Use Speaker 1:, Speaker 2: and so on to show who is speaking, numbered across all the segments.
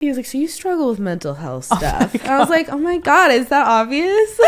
Speaker 1: He was like, so you struggle with mental health stuff. I was like, oh my God, is that obvious?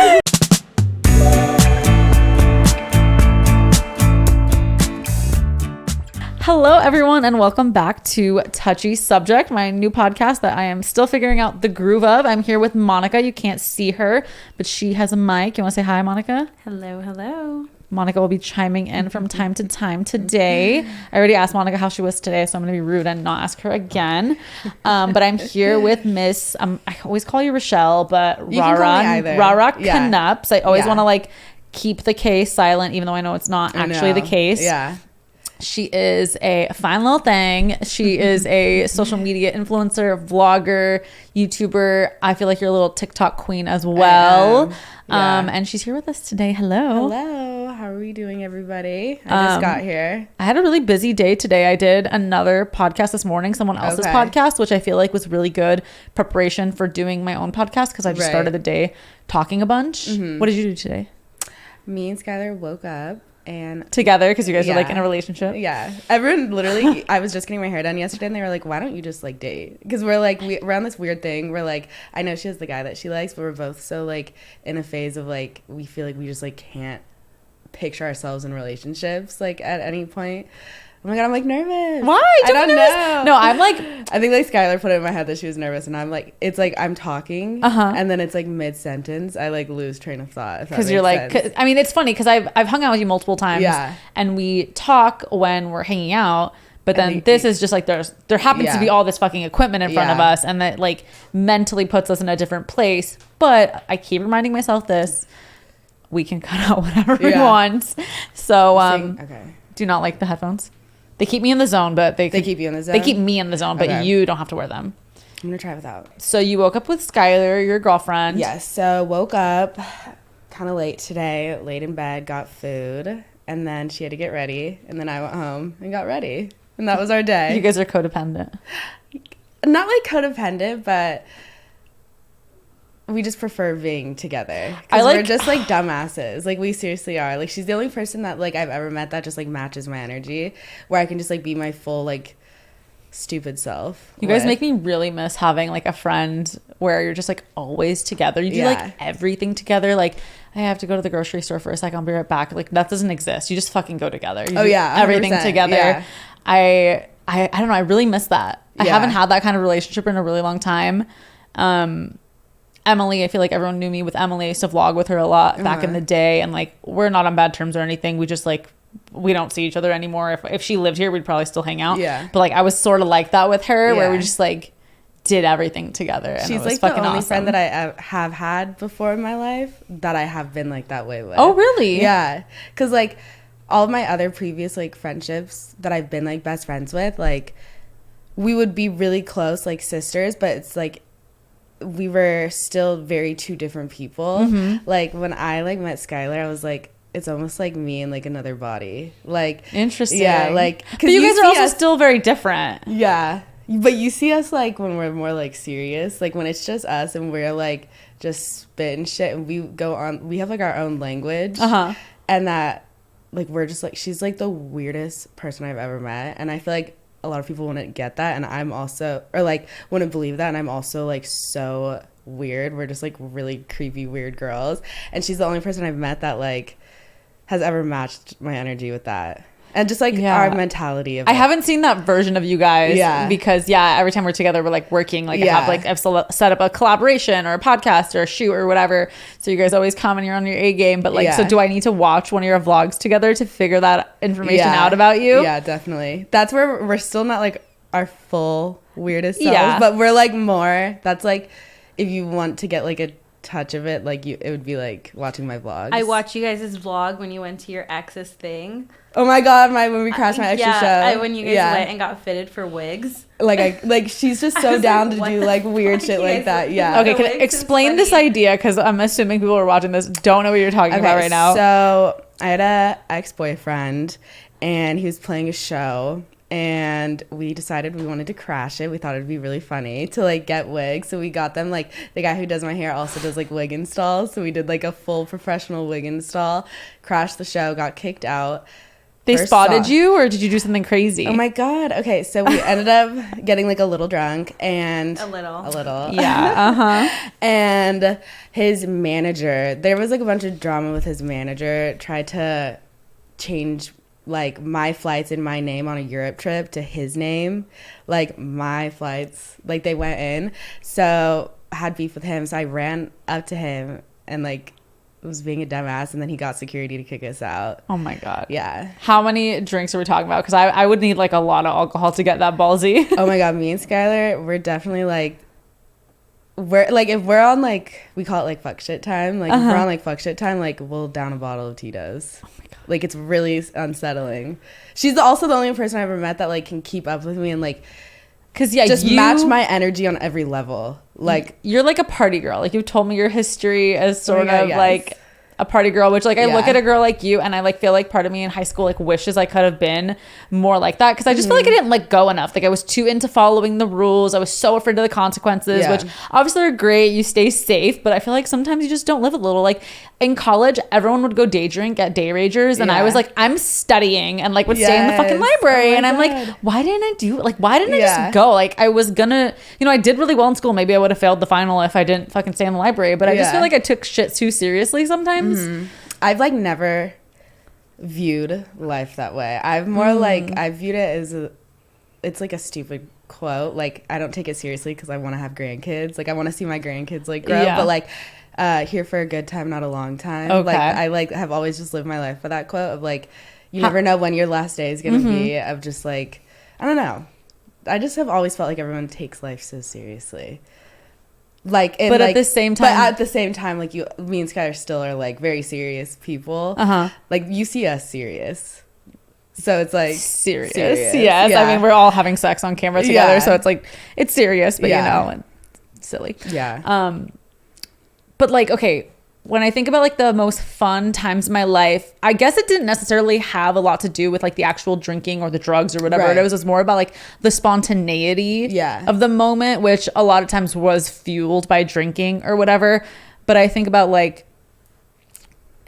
Speaker 2: Hello, everyone, and welcome back to Touchy Subject, my new podcast that I am still figuring out the groove of. I'm here with Monica. You can't see her, but she has a mic. You want to say hi, Monica?
Speaker 3: Hello, hello.
Speaker 2: Monica will be chiming in from time to time today. I already asked Monica how she was today, so I'm going to be rude and not ask her again. But I'm here with Miss, I always call you Rochelle, but Rara Knupps. I always want to keep the K silent, even though I know it's not actually the case.
Speaker 1: Yeah.
Speaker 2: She is a fine little thing. She is a social media influencer, vlogger, YouTuber. I feel like you're a little TikTok queen as well. And she's here with us today. Hello.
Speaker 1: Hello. How are we doing, everybody? I just got here.
Speaker 2: I had a really busy day today. I did another podcast this morning, someone else's podcast, which I feel like was really good preparation for doing my own podcast because I just started the day talking a bunch. What did you do today?
Speaker 1: Me and Skylar woke up. And
Speaker 2: together because you guys are in a relationship.
Speaker 1: Everyone literally I was just getting my hair done yesterday and they were like, why don't you just date? Because we're we're on this weird thing. We're I know she has the guy that she likes, but we're both so in a phase of we feel like we just can't picture ourselves in relationships at any point. Oh my God, I'm nervous.
Speaker 2: Why?
Speaker 1: I don't know.
Speaker 2: No, I'm
Speaker 1: I think Skylar put it in my head that she was nervous, and I'm it's I'm talking, and then it's mid sentence, I lose train of thought.
Speaker 2: Because you're I mean, it's funny because I've hung out with you multiple times, and we talk when we're hanging out. But then this is just there happens to be all this fucking equipment in front of us, and that mentally puts us in a different place. But I keep reminding myself this: we can cut out whatever we want. So do you not like the headphones? They keep me in the zone, but they keep you in the zone. They keep me in the zone, but you don't have to wear them.
Speaker 1: I'm gonna try without.
Speaker 2: So you woke up with Skylar, your girlfriend.
Speaker 1: Yes. So woke up kind of late today, laid in bed, got food, and then she had to get ready, and then I went home and got ready, and that was our day.
Speaker 2: You guys are codependent.
Speaker 1: Not codependent, but we just prefer being together. We're just dumbasses. We seriously are. She's the only person that I've ever met that just matches my energy, where I can just be my full stupid self.
Speaker 2: You guys make me really miss having a friend where you're just always together. You do everything together. I have to go to the grocery store for a second, I'll be right back. That doesn't exist. You just fucking go together. You do everything together. Yeah. I don't know, I really miss that. I haven't had that kind of relationship in a really long time. Emily, I feel like everyone knew me with Emily. I used to vlog with her a lot back in the day, and we're not on bad terms or anything. We just we don't see each other anymore. If she lived here, we'd probably still hang out. Yeah. But I was sort of like that with her, where we just did everything together. And
Speaker 1: she's the only friend that I have had before in my life that I have been that way with.
Speaker 2: Oh, really?
Speaker 1: Yeah, because all of my other previous friendships that I've been best friends with, we would be really close sisters, but it's we were still very two different people. When I met Skylar, I was it's almost me in another body.
Speaker 2: Interesting.
Speaker 1: Yeah,
Speaker 2: but you guys are also still very different.
Speaker 1: Yeah, but you see us when we're more serious, when it's just us and we're just spitting shit, and we go on, we have our own language, and that we're just she's the weirdest person I've ever met, and I feel a lot of people wouldn't get that, and I'm also, or wouldn't believe that, and I'm also so weird. We're just really creepy weird girls, and she's the only person I've met that has ever matched my energy with that, and just our mentality of
Speaker 2: I haven't seen that version of you guys, because every time we're together we're working, I've set up a collaboration or a podcast or a shoot or whatever, so you guys always come and you're on your A game, but so do I need to watch one of your vlogs together to figure that information out about you?
Speaker 1: Yeah, definitely. That's where we're still not our full weirdest selves, but we're more, that's if you want to get a touch of it, it would be watching my vlogs.
Speaker 3: I watched you guys' vlog when you went to your ex's thing.
Speaker 1: Oh my God, when we crashed my extra show.
Speaker 3: When you guys went and got fitted for wigs.
Speaker 1: She's just so down to do weird shit like that. Yeah.
Speaker 2: Okay, can I explain this idea, because I'm assuming people who are watching this don't know what you're talking about right now.
Speaker 1: So I had a ex-boyfriend, and he was playing a show, and we decided we wanted to crash it. We thought it'd be really funny to get wigs, so we got them. The guy who does my hair also does wig installs, so we did a full professional wig install. Crashed the show, got kicked out.
Speaker 2: They spotted you, or did you do something crazy?
Speaker 1: Oh my God. Okay, so we ended up getting like a little drunk and
Speaker 3: a little.
Speaker 2: Yeah.
Speaker 1: And his manager, there was like a bunch of drama with his manager, tried to change like my flights in my name on a Europe trip to his name. Like my flights, like they went in. So I had beef with him. So I ran up to him and like was being a dumbass, and then he got security to kick us out.
Speaker 2: Oh my God.
Speaker 1: Yeah.
Speaker 2: How many drinks are we talking about? Because I would need like a lot of alcohol to get that ballsy.
Speaker 1: Oh my God, me and Skylar, we're definitely like, we're like, if we're on like, we call it like fuck shit time, like if we're on like fuck shit time, like we'll down a bottle of Titos. Oh my God. Like it's really unsettling. She's also the only person I've ever met that like can keep up with me and like,
Speaker 2: because yeah,
Speaker 1: just match my energy on every level. Like
Speaker 2: you're like a party girl. Like you've told me your history as sort of like a party girl, which like I look at a girl like you and I like feel like part of me in high school like wishes I could have been more like that, because I just feel like I didn't like go enough. Like I was too into following the rules. I was so afraid of the consequences, which obviously are great, you stay safe, but I feel like sometimes you just don't live a little. Like in college, everyone would go day drink at day ragers, and I was like, I'm studying, and like would stay in the fucking library. And I'm like, why didn't I do, like why didn't I just go? Like I was gonna, you know, I did really well in school. Maybe I would have failed the final if I didn't fucking stay in the library, but I just feel like I took shit too seriously sometimes.
Speaker 1: I've like never viewed life that way. I've more like, I viewed it as it's like a stupid quote. Like I don't take it seriously because I want to have grandkids. Like I want to see my grandkids like grow, but like here for a good time, not a long time.
Speaker 2: Okay.
Speaker 1: Like I like have always just lived my life by that quote of like, you never know when your last day is gonna be. Of just like, I don't know. I just have always felt like everyone takes life so seriously. Like,
Speaker 2: but like, at the same
Speaker 1: time, like me and Skylar still are like very serious people. Like you see us serious, so it's like serious.
Speaker 2: Yes, yeah. I mean we're all having sex on camera together, so it's like it's serious, but you know, and silly. Yeah. But like, okay, when I think about like the most fun times in my life, I guess it didn't necessarily have a lot to do with like the actual drinking or the drugs or whatever. It was more about like the spontaneity of the moment, which a lot of times was fueled by drinking or whatever. But I think about like,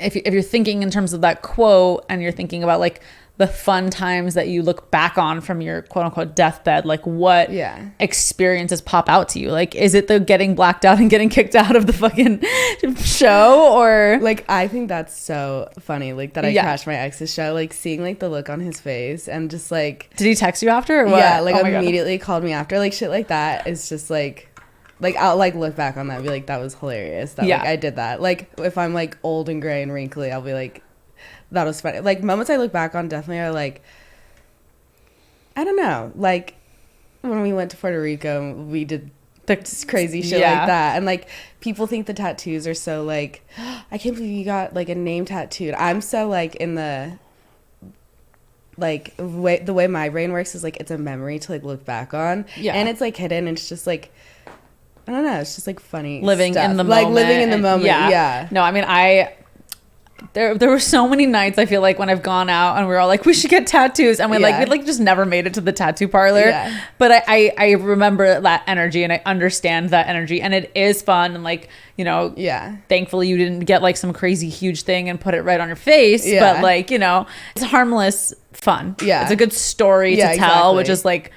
Speaker 2: if you're thinking in terms of that quote and you're thinking about like the fun times that you look back on from your quote unquote deathbed, like what experiences pop out to you? Like, is it the getting blacked out and getting kicked out of the fucking show? Or
Speaker 1: like, I think that's so funny. Like that I crashed my ex's show, like seeing like the look on his face and just like,
Speaker 2: did he text you after or what?
Speaker 1: Yeah, like immediately called me after. Like shit like that is just like I'll like look back on that and be like, that was hilarious that like I did that. Like if I'm like old and gray and wrinkly, I'll be like, that was funny. Like moments I look back on definitely are like, I don't know, like when we went to Puerto Rico, we did the crazy shit like that, and like people think the tattoos are so like, I can't believe you got like a name tattooed. I'm so like in the like the way my brain works is like it's a memory to like look back on, and it's like hidden. It's just like, I don't know, it's just like funny
Speaker 2: living
Speaker 1: stuff.
Speaker 2: in the
Speaker 1: like
Speaker 2: moment.
Speaker 1: Living in the moment. Yeah.
Speaker 2: No, I mean there were so many nights I feel like when I've gone out and we're all like, we should get tattoos, and we like just never made it to the tattoo parlor. But I remember that energy and I understand that energy, and it is fun, and like, you know, thankfully you didn't get like some crazy huge thing and put it right on your face, but like, you know, it's harmless fun. It's a good story to tell, which is like,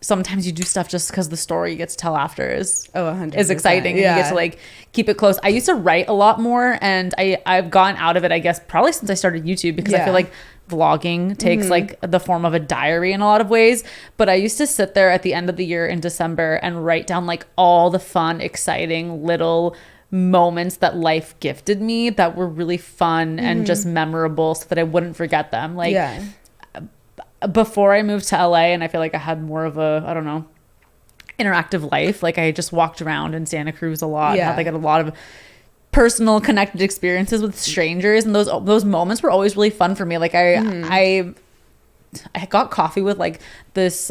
Speaker 2: sometimes you do stuff just because the story you get to tell after is
Speaker 1: 100%.
Speaker 2: Is exciting. You get to like keep it close. I used to write a lot more, and I've gone out of it, I guess, probably since I started YouTube, because I feel like vlogging takes like the form of a diary in a lot of ways. But I used to sit there at the end of the year in December and write down like all the fun, exciting little moments that life gifted me that were really fun and just memorable, so that I wouldn't forget them. Like before I moved to LA, and I feel like I had more of a, I don't know, interactive life. Like I just walked around in Santa Cruz a lot. And had like a lot of personal connected experiences with strangers, and those moments were always really fun for me. Like I got coffee with like this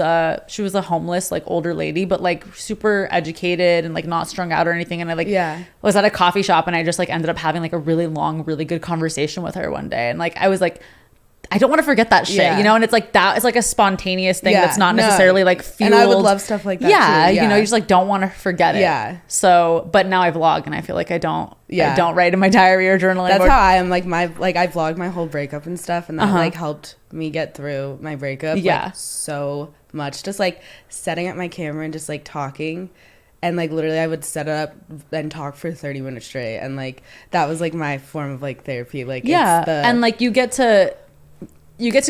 Speaker 2: she was a homeless like older lady, but like super educated and like not strung out or anything, and I like was at a coffee shop, and I just like ended up having like a really long, really good conversation with her one day, and like I was like, I don't want to forget that shit, you know? And it's like that is like a spontaneous thing that's not necessarily like fueled.
Speaker 1: And I would love stuff like that too.
Speaker 2: You know, you just like don't want to forget it.
Speaker 1: Yeah.
Speaker 2: So, but now I vlog and I feel like I don't write in my diary or journal anymore.
Speaker 1: That's how I am. Like I vlogged my whole breakup and stuff, and that like helped me get through my breakup. Like, so much. Just like setting up my camera and just like talking. And like literally I would set it up and talk for 30 minutes straight. And like that was like my form of like therapy. Like
Speaker 2: and like you get to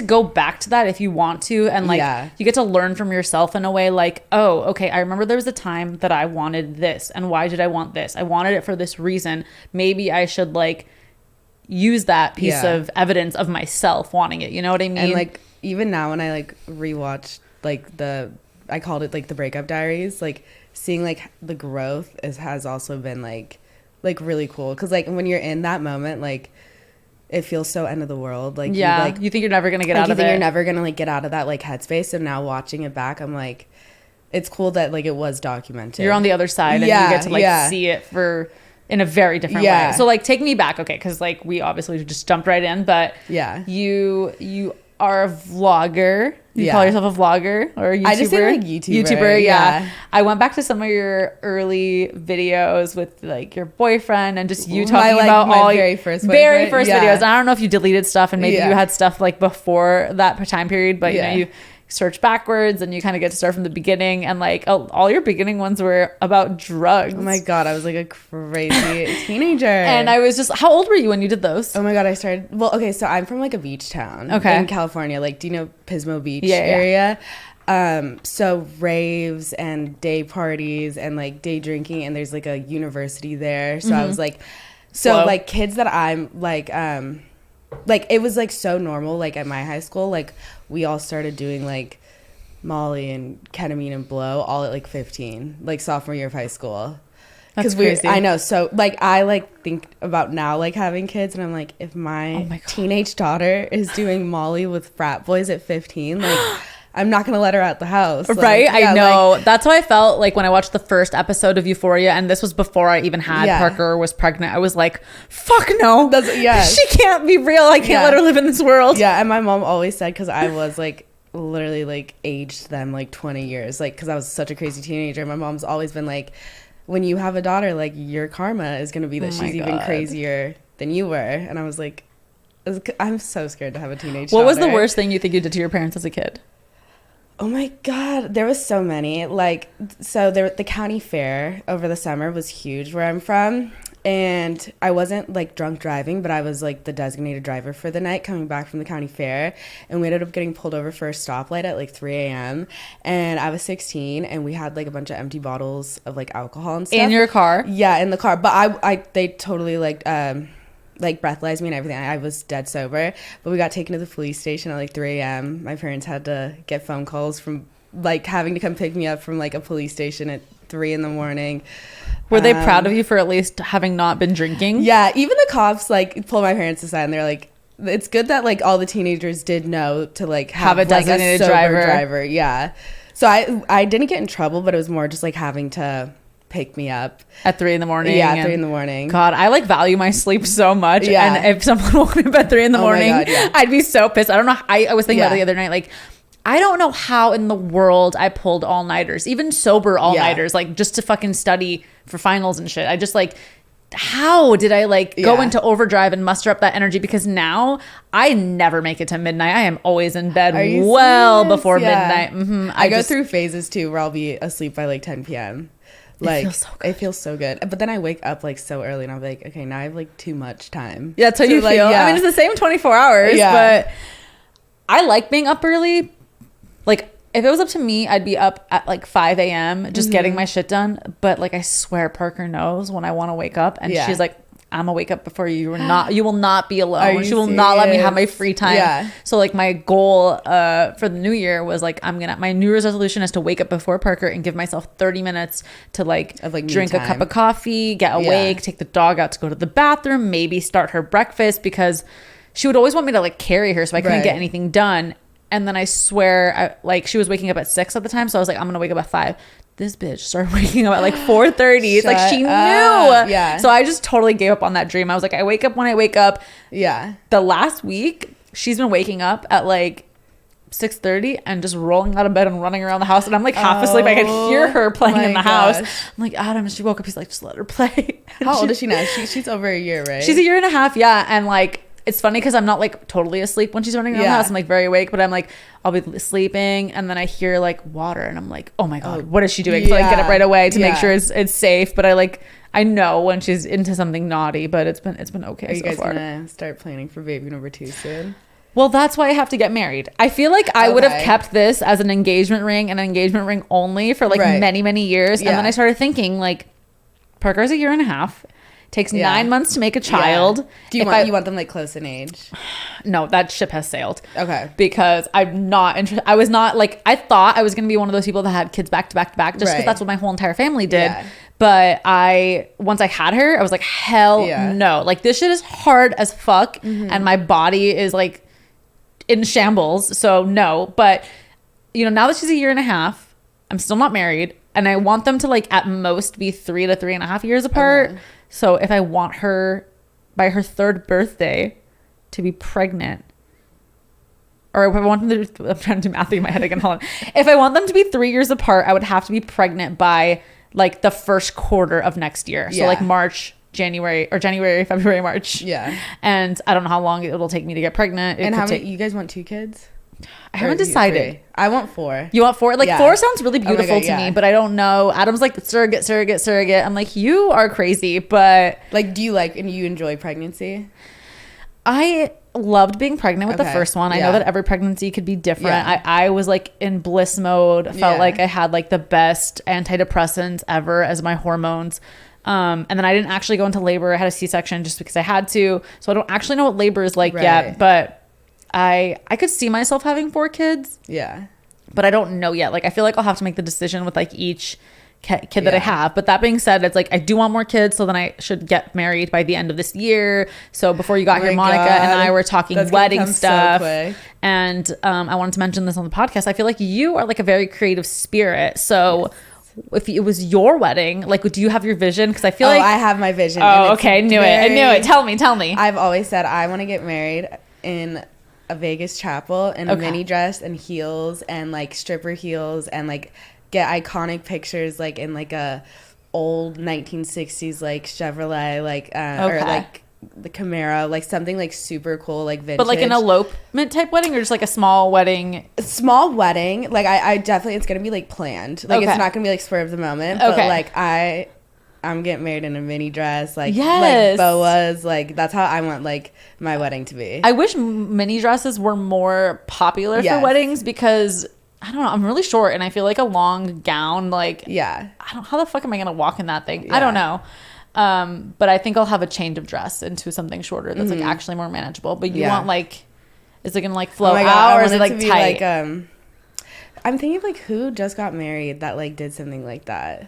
Speaker 2: go back to that if you want to, and like you get to learn from yourself in a way like, oh, okay, I remember there was a time that I wanted this, and why did I want this? I wanted it for this reason. Maybe I should like use that piece of evidence of myself wanting it, you know what I mean?
Speaker 1: And like even now when I like rewatch like I called it like the breakup diaries, like seeing like the growth has also been like really cool, because like when you're in that moment, like it feels so end of the world, like
Speaker 2: you think you're never gonna get out of it,
Speaker 1: you think you're never gonna like get out of that like headspace. So now watching it back, I'm like, it's cool that like it was documented.
Speaker 2: You're on the other side and you get to like see it in a very different way. So like take me back, okay, because like we obviously just jumped right in, but you are a vlogger. You call yourself a vlogger or a YouTuber?
Speaker 1: I just say like
Speaker 2: YouTuber, yeah. I went back to some of your early videos with like your boyfriend and just you talking about all
Speaker 1: my
Speaker 2: very
Speaker 1: first
Speaker 2: videos. And I don't know if you deleted stuff and maybe you had stuff like before that time period, but you know, you search backwards and you kind of get to start from the beginning, and like all your beginning ones were about drugs.
Speaker 1: Oh my god, I was like a crazy teenager.
Speaker 2: And I was just, how old were you when you did those?
Speaker 1: Oh my god, I started, well, okay, so I'm from like a beach town in California. Like, do you know Pismo Beach area? So raves and day parties and like day drinking, and there's like a university there. So I was like, like kids that I'm like it was like so normal. Like at my high school, like we all started doing like Molly and ketamine and blow all at like 15, like sophomore year of high school.
Speaker 2: That's crazy.
Speaker 1: I know. So like I like think about now like having kids, and I'm like, if my teenage daughter is doing Molly with frat boys at 15, like I'm not gonna let her out the house.
Speaker 2: Right? I know. Like, that's how I felt like when I watched the first episode of Euphoria, and this was before I even had Parker or was pregnant. I was like, fuck no. She can't be real. I can't let her live in this world.
Speaker 1: Yeah, and my mom always said, because I was like literally like aged them like 20 years, like because I was such a crazy teenager. My mom's always been like, when you have a daughter, like your karma is gonna be that she's even crazier than you were. And I was like, I'm so scared to have a teenage daughter.
Speaker 2: What was the worst thing you think you did to your parents as a kid?
Speaker 1: Oh my god, there was so many. Like, so the county fair over the summer was huge where I'm from, and I wasn't like drunk driving, but I was like the designated driver for the night coming back from the county fair, and we ended up getting pulled over for a stoplight at like 3 a.m. and I was 16, and we had like a bunch of empty bottles of like alcohol and stuff
Speaker 2: in your car.
Speaker 1: Yeah, in the car. But they totally like breathalyzed me and everything. I was dead sober, but we got taken to the police station at like 3 a.m. My parents had to get phone calls from like having to come pick me up from like a police station at 3 in the morning.
Speaker 2: Were they proud of you for at least having not been drinking?
Speaker 1: Yeah, even the cops like pulled my parents aside and they're like, it's good that like all the teenagers did know to like have a designated driver. Yeah. So I didn't get in trouble, but it was more just like having to pick me up
Speaker 2: at 3 in the morning.
Speaker 1: Yeah, 3 in the morning.
Speaker 2: God, I like value my sleep so much.
Speaker 1: Yeah.
Speaker 2: And if someone woke me up at 3 in the morning, I'd be so pissed. I don't know. I was thinking about it the other night. Like, I don't know how in the world I pulled all-nighters, even sober all-nighters, like just to fucking study for finals and shit. I just like, how did I like go into overdrive and muster up that energy? Because now I never make it to midnight. I am always in bed well before midnight.
Speaker 1: I go through phases too where I'll be asleep by like 10 p.m. Like it feels so good. But then I wake up like so early and I'm like, okay, now I have like too much time.
Speaker 2: Yeah, that's how you feel. I mean, it's the same 24 hours, but I like being up early. Like if it was up to me, I'd be up at like 5 a.m. just getting my shit done. But like I swear Parker knows when I want to wake up, and she's like, I'm gonna wake up before you. You will not be alone. She will not let me have my free time. Yeah. So like my goal for the new year was like, my New Year's resolution is to wake up before Parker and give myself 30 minutes to like drink a cup of coffee, get awake, take the dog out to go to the bathroom, maybe start her breakfast, because she would always want me to like carry her, so I couldn't get anything done. And then I swear, like she was waking up at 6 at the time, so I was like, I'm gonna wake up at 5. This bitch started waking up at like 4:30. It's like she knew. Yeah. So I just totally gave up on that dream. I was like, I wake up when I wake up. Yeah. The last week, she's been waking up at like 6:30 and just rolling out of bed and running around the house, and I'm like half asleep. I could hear her playing in the house. I'm like, Adam, she woke up. He's like, just let her play.
Speaker 1: How old is she now? She's over a year, right?
Speaker 2: She's a year and a half, yeah. And like, it's funny because I'm not like totally asleep when she's running around the house. I'm like very awake, but I'm like, I'll be sleeping and then I hear like water and I'm like, oh my God, what is she doing? So I get up right away to make sure it's safe. But I know when she's into something naughty, but it's been okay. Are you guys
Speaker 1: gonna start planning for baby number 2 soon?
Speaker 2: Well, that's why I have to get married. I feel like I would have kept this as an engagement ring only for like many, many years. And then I started thinking like, Parker's a year and a half. Takes 9 months to make a child.
Speaker 1: Do you want them like close in age?
Speaker 2: No, that ship has sailed.
Speaker 1: Okay.
Speaker 2: Because I'm not interested. I was not like, I thought I was going to be one of those people that had kids back to back to back just because that's what my whole entire family did. Yeah. But once I had her, I was like, hell no. Like this shit is hard as fuck. And my body is like in shambles. So no. But you know, now that she's a year and a half, I'm still not married. And I want them to like at most be 3 to 3.5 years apart. Okay. So if I want her by her 3rd birthday to be pregnant, or if I want them to, I'm trying to do math in my head again, hold on. If I want them to be 3 years apart, I would have to be pregnant by like the 1st quarter of next year. So like March, January, February, March. Yeah. And I don't know how long it'll take me to get pregnant.
Speaker 1: And how many, you guys want 2 kids?
Speaker 2: I haven't decided.
Speaker 1: I want 4.
Speaker 2: You want 4? Like 4 sounds really beautiful to me, but I don't know. Adam's like surrogate. I'm like, you are crazy, but
Speaker 1: like, do you like and you enjoy pregnancy?
Speaker 2: I loved being pregnant with the first one. I know that every pregnancy could be different. I was like in bliss mode. Felt like I had like the best antidepressants ever as my hormones. And then I didn't actually go into labor. I had a C-section just because I had to. So I don't actually know what labor is like yet, but I could see myself having 4 kids. Yeah. But I don't know yet. Like, I feel like I'll have to make the decision with like each kid that I have. But that being said, it's like, I do want more kids. So then I should get married by the end of this year. So before you got here, Monica and I were talking wedding stuff. And I wanted to mention this on the podcast. I feel like you are like a very creative spirit. So if it was your wedding, like, do you have your vision? Because I feel like
Speaker 1: I have my vision.
Speaker 2: Oh, okay. I knew it. Tell me.
Speaker 1: I've always said I want to get married in a Vegas chapel in a mini dress and heels and like stripper heels and like get iconic pictures like in like a old 1960s like Chevrolet like or like the Camaro, like something like super cool, like vintage.
Speaker 2: But like an elopement type wedding or just like a small wedding?
Speaker 1: Small wedding. Like I definitely, it's gonna be like planned. Like it's not gonna be like spur of the moment. But like I'm getting married in a mini dress, like boas, like that's how I want like my wedding to be.
Speaker 2: I wish mini dresses were more popular for weddings because I don't know, I'm really short and I feel like a long gown, like how the fuck am I gonna walk in that thing? I don't know. But I think I'll have a change of dress into something shorter that's like actually more manageable. But you want like, is it gonna like flow out or is it like tight? Like,
Speaker 1: I'm thinking of like who just got married that like did something like that.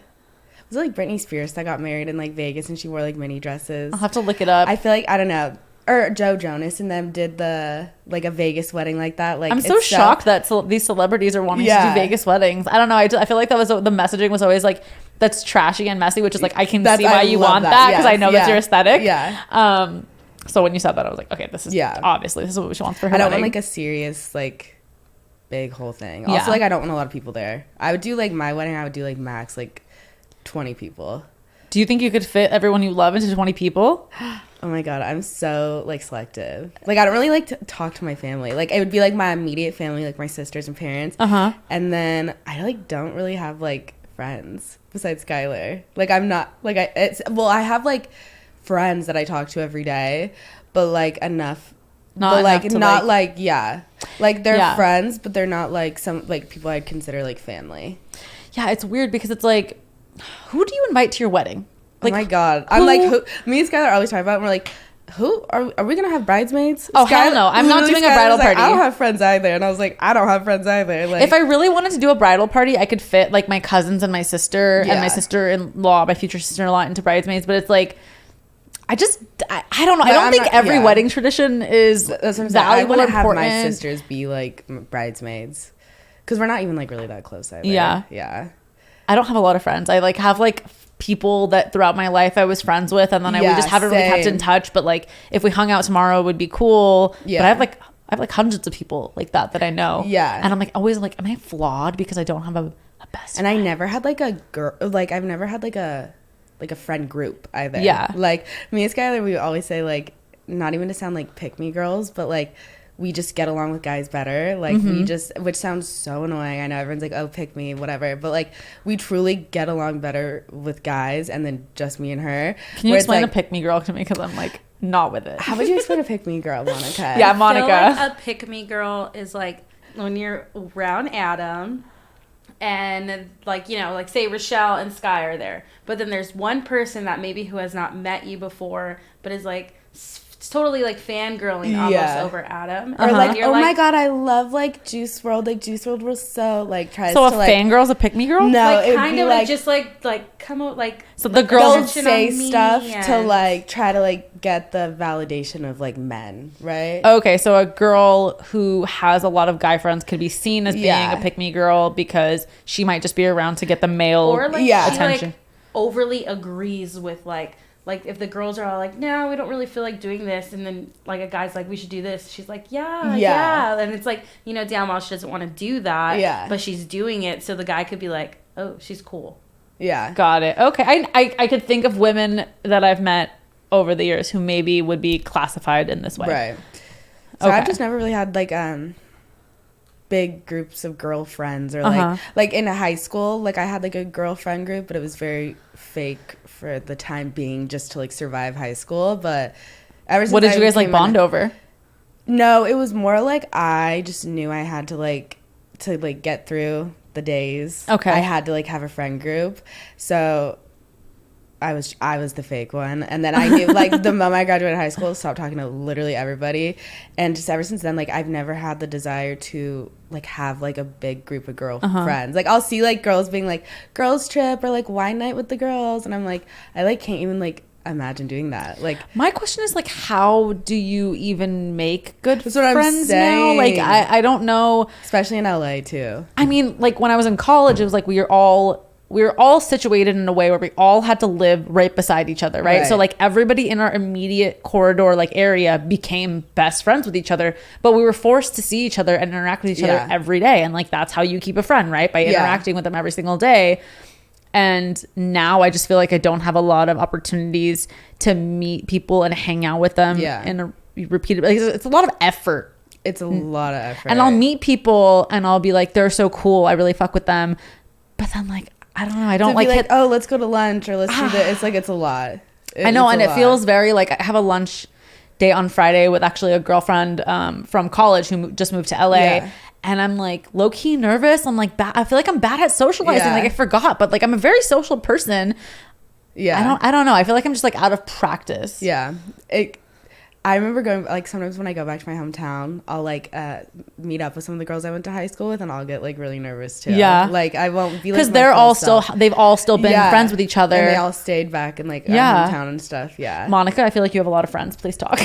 Speaker 1: Was it like Britney Spears that got married in like Vegas and she wore like mini dresses?
Speaker 2: I'll have to look it up.
Speaker 1: I feel like, I don't know. Or Joe Jonas and them did the like a Vegas wedding like that. Like
Speaker 2: I'm so shocked that these celebrities are wanting to do Vegas weddings. I don't know. I feel like that was the messaging was always like that's trashy and messy, which is like I can see why you want that because I know that's your aesthetic. Yeah. So when you said that, I was like, okay, this is obviously this is what she wants for her.
Speaker 1: I don't
Speaker 2: wedding.
Speaker 1: want like a serious like big whole thing. Also, like I don't want a lot of people there. I would do like my wedding. I would do like max like 20 people.
Speaker 2: Do you think you could fit everyone you love into 20 people?
Speaker 1: Oh my God, I'm so like selective. Like I don't really like to talk to my family. Like it would be like my immediate family, like my sisters and parents. And then I like don't really have like friends besides Skylar. Like I'm not like I have like friends that I talk to every day, but like enough. Not like they're friends, but they're not like some like people I'd consider like family.
Speaker 2: Yeah, it's weird because it's like, who do you invite to your wedding? Like,
Speaker 1: oh my God. I'm like, me and Skylar always talk about it. And we're like, who are we going to have bridesmaids?
Speaker 2: Oh, hell no. I'm not doing a bridal party.
Speaker 1: I don't have friends either. And I was like, I don't have friends either. Like,
Speaker 2: if I really wanted to do a bridal party, I could fit like my cousins and my sister and my sister-in-law, my future sister-in-law into bridesmaids. But it's like, I don't know. I don't think every wedding tradition is valuable. I want to have
Speaker 1: my sisters be like bridesmaids because we're not even like really that close either. Yeah.
Speaker 2: I don't have a lot of friends. I like have like people that throughout my life I was friends with and then we just haven't really kept in touch, but like if we hung out tomorrow it would be cool. But I have like I have like hundreds of people like that I know.
Speaker 1: Yeah.
Speaker 2: And I'm like always like, am I flawed because I don't have a best friend?
Speaker 1: And I never had like a girl, like I've never had like a friend group either.
Speaker 2: Yeah.
Speaker 1: Like me and Skylar, we always say like, not even to sound like pick me girls, but like we just get along with guys better. Like we just, which sounds so annoying. I know everyone's like, oh, pick me, whatever. But like we truly get along better with guys and then just me and her.
Speaker 2: Can you explain a pick me girl to me? Because I'm like not with it.
Speaker 1: How would you explain a pick me girl, Monica?
Speaker 2: Yeah, Monica.
Speaker 3: I feel like a pick me girl is like when you're around Adam and like, you know, like say Rochelle and Sky are there. But then there's one person that maybe who has not met you before, but is like totally like fangirling almost over Adam.
Speaker 1: Or like, oh my god, I love like Juice WRLD. Like Juice WRLD was so like tries
Speaker 2: so
Speaker 1: to
Speaker 2: a
Speaker 1: like
Speaker 2: fangirl's a pick me girl?
Speaker 1: No,
Speaker 3: like
Speaker 1: it
Speaker 3: kind
Speaker 1: would
Speaker 3: of
Speaker 1: like
Speaker 3: just like come out like
Speaker 2: so the girls
Speaker 1: they'll say stuff to like try to like get the validation of like men, right?
Speaker 2: Okay, so a girl who has a lot of guy friends could be seen as being a pick me girl because she might just be around to get the male
Speaker 3: or like
Speaker 2: attention.
Speaker 3: She like overly agrees with like if the girls are all like, no, we don't really feel like doing this, and then like a guy's like, we should do this, she's like, yeah, and it's like, you know, damn well she doesn't want to do that, but she's doing it, so the guy could be like, oh, she's cool.
Speaker 1: Yeah,
Speaker 2: got it. Okay, I could think of women that I've met over the years who maybe would be classified in this way,
Speaker 1: right? So I've just never really had like big groups of girlfriends or like in high school, like I had like a girlfriend group, but it was very fake for the time being, just to like survive high school. But ever since
Speaker 2: what did you guys like bond over?
Speaker 1: No, it was more like I just knew I had to like get through the days.
Speaker 2: Okay,
Speaker 1: I had to like have a friend group, so I was the fake one. And then I knew like the moment I graduated high school, stopped talking to literally everybody. And just ever since then, like I've never had the desire to like have like a big group of girlfriends. Like I'll see like girls being like girls trip or like wine night with the girls, and I'm like, I like can't even like imagine doing that. Like
Speaker 2: my question is like, how do you even make good friends now? Like I don't know,
Speaker 1: especially in LA too.
Speaker 2: I mean, like when I was in college, it was like we were all situated in a way where we all had to live right beside each other, right? So like everybody in our immediate corridor like area became best friends with each other, but we were forced to see each other and interact with each other every day. And like that's how you keep a friend, right? By interacting with them every single day. And now I just feel like I don't have a lot of opportunities to meet people and hang out with them in a repeated, like, it's a lot of effort.
Speaker 1: It's a lot of effort.
Speaker 2: And I'll meet people and I'll be like, they're so cool, I really fuck with them. But then like, I don't know, I don't like
Speaker 1: oh, let's go to lunch or let's do this. It's like, it's a lot.
Speaker 2: I know, and it feels very like I have a lunch date on Friday with actually a girlfriend from college who just moved to LA. And I'm like low key nervous. I'm like I feel like I'm bad at socializing. Like I forgot, but like I'm a very social person. Yeah. I don't know. I feel like I'm just like out of practice.
Speaker 1: Yeah. I remember going, like, sometimes when I go back to my hometown, I'll, like, meet up with some of the girls I went to high school with, and I'll get, like, really nervous, too. Yeah. Like, I won't be, like,
Speaker 2: because they've all still been friends with each other.
Speaker 1: And they all stayed back in, like, our hometown and stuff,
Speaker 2: Monica, I feel like you have a lot of friends. Please talk.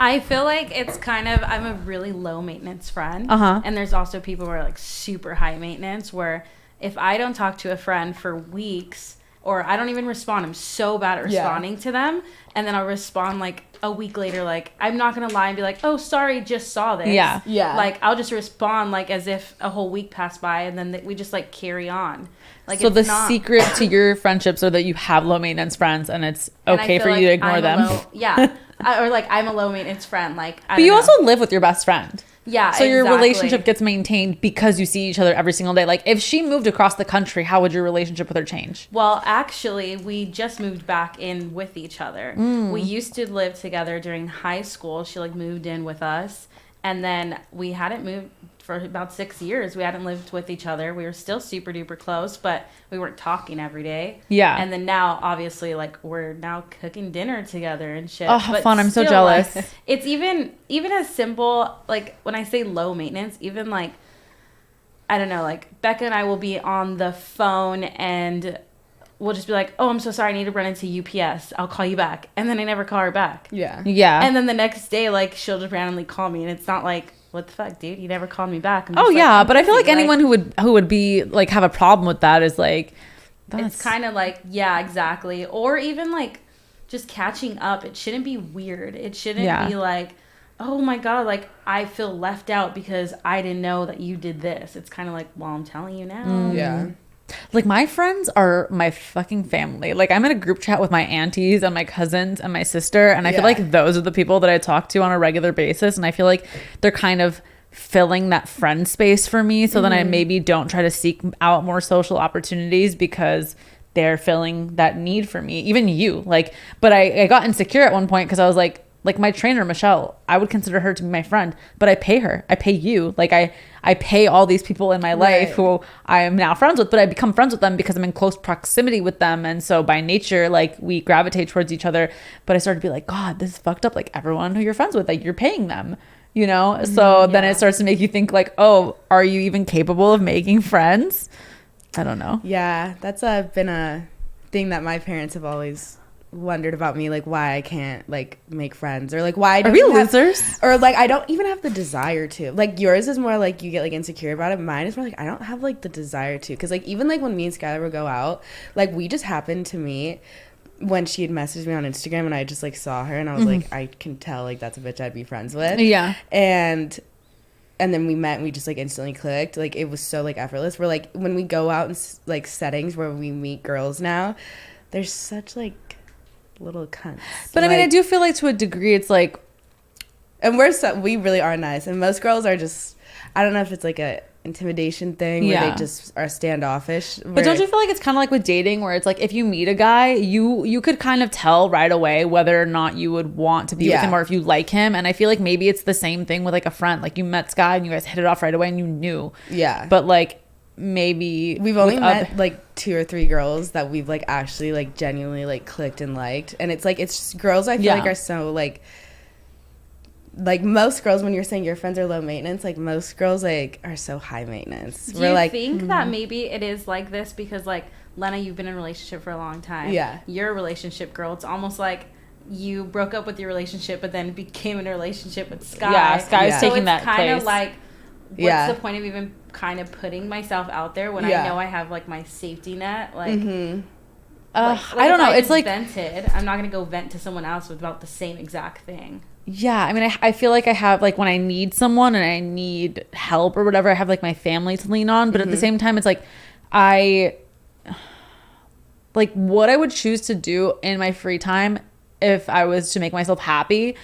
Speaker 3: I feel like it's kind of, I'm a really low maintenance friend. And there's also people who are, like, super high maintenance, where if I don't talk to a friend for weeks, or I don't even respond, I'm so bad at responding to them, and then I'll respond, like, a week later, like, I'm not gonna lie and be like, oh, sorry, just saw this. Yeah. Like, I'll just respond, like, as if a whole week passed by, and then we just, like, carry on. Like,
Speaker 2: so the secret to your friendships are that you have low maintenance friends, and it's okay for you to ignore them.
Speaker 3: Or, like, I'm a low maintenance friend. Like,
Speaker 2: but you also live with your best friend.
Speaker 3: Yeah,
Speaker 2: so your relationship gets maintained because you see each other every single day. Like, if she moved across the country, how would your relationship with her change?
Speaker 3: Well, actually, we just moved back in with each other. We used to live together during high school. She, like, moved in with us. And then we hadn't moved for about 6 years. We hadn't lived with each other. We were still super duper close, but we weren't talking every day. Yeah. And then now, obviously, like, we're now cooking dinner together and shit.
Speaker 2: Oh, how fun. I'm so jealous.
Speaker 3: Like, it's even as simple, like, when I say low maintenance, even, like, I don't know, like, Becca and I will be on the phone and we'll just be like, oh, I'm so sorry, I need to run into UPS. I'll call you back. And then I never call her back. Yeah. And then the next day, like, she'll just randomly call me, and it's not like, what the fuck, dude? You never called me back.
Speaker 2: Oh, like, yeah, but I feel like anyone who would be, like, have a problem with that is, like,
Speaker 3: it's kind of like, yeah, exactly. Or even, like, just catching up. It shouldn't be weird. It shouldn't be like, oh my God, like, I feel left out because I didn't know that you did this. It's kind of like, well, I'm telling you now.
Speaker 1: Yeah.
Speaker 2: Like, my friends are my fucking family. Like, I'm in a group chat with my aunties and my cousins and my sister, and I feel like those are the people that I talk to on a regular basis, and I feel like they're kind of filling that friend space for me, so then I maybe don't try to seek out more social opportunities because they're filling that need for me. Even you, like, but I got insecure at one point because I was like my trainer Michelle, I would consider her to be my friend, but I pay you, like I pay all these people in my life who I am now friends with, but I become friends with them because I'm in close proximity with them, and so by nature, like, we gravitate towards each other. But I started to be like, God, this is fucked up. Like, everyone who you're friends with, like, you're paying them, you know? So then it starts to make you think like, oh, are you even capable of making friends? I don't know.
Speaker 1: Yeah, that's been a thing that my parents have always wondered about me, like, why I can't, like, make friends, or like, why I don't.
Speaker 2: Are we losers?
Speaker 1: Or like, I don't even have the desire to. Like, yours is more like you get like insecure about it. Mine is more like I don't have like the desire to, because like even like when me and Skylar would go out, like, we just happened to meet when she had messaged me on Instagram, and I just like saw her, and I was like, I can tell like that's a bitch I'd be friends with.
Speaker 2: Yeah.
Speaker 1: And then we met, and we just like instantly clicked. Like, it was so like effortless. We're like, when we go out in like settings where we meet girls now, there's such like little cunts.
Speaker 2: But
Speaker 1: like,
Speaker 2: I mean, I do feel like to a degree it's like,
Speaker 1: and we really are nice, and most girls are just, I don't know if it's like a intimidation thing where they just are standoffish.
Speaker 2: But don't you feel like it's kind of like with dating, where it's like if you meet a guy, you could kind of tell right away whether or not you would want to be with him, or if you like him. And I feel like maybe it's the same thing with like a friend. Like, you met Sky and you guys hit it off right away and you knew. Yeah. But like, maybe
Speaker 1: we've only met like 2 or 3 girls that we've like actually like genuinely like clicked and liked, and it's like, it's just girls I feel like are so like most girls, when you're saying your friends are low maintenance, like most girls like are so high maintenance.
Speaker 3: Do you think that maybe it is like this because like, Lena, you've been in a relationship for a long time. Yeah, you're a relationship girl. It's almost like you broke up with your relationship but then became in a relationship with Sky.
Speaker 2: Yeah, Sky's taking that place.
Speaker 3: So it's kind of like, what's the point of even kind of putting myself out there when I know I have like my safety net? Like,
Speaker 2: I don't know. It's like
Speaker 3: vented. I'm not gonna go vent to someone else about the same exact thing.
Speaker 2: Yeah, I mean, I feel like I have, like, when I need someone and I need help or whatever, I have like my family to lean on. But at the same time, it's like what I would choose to do in my free time if I was to make myself happy,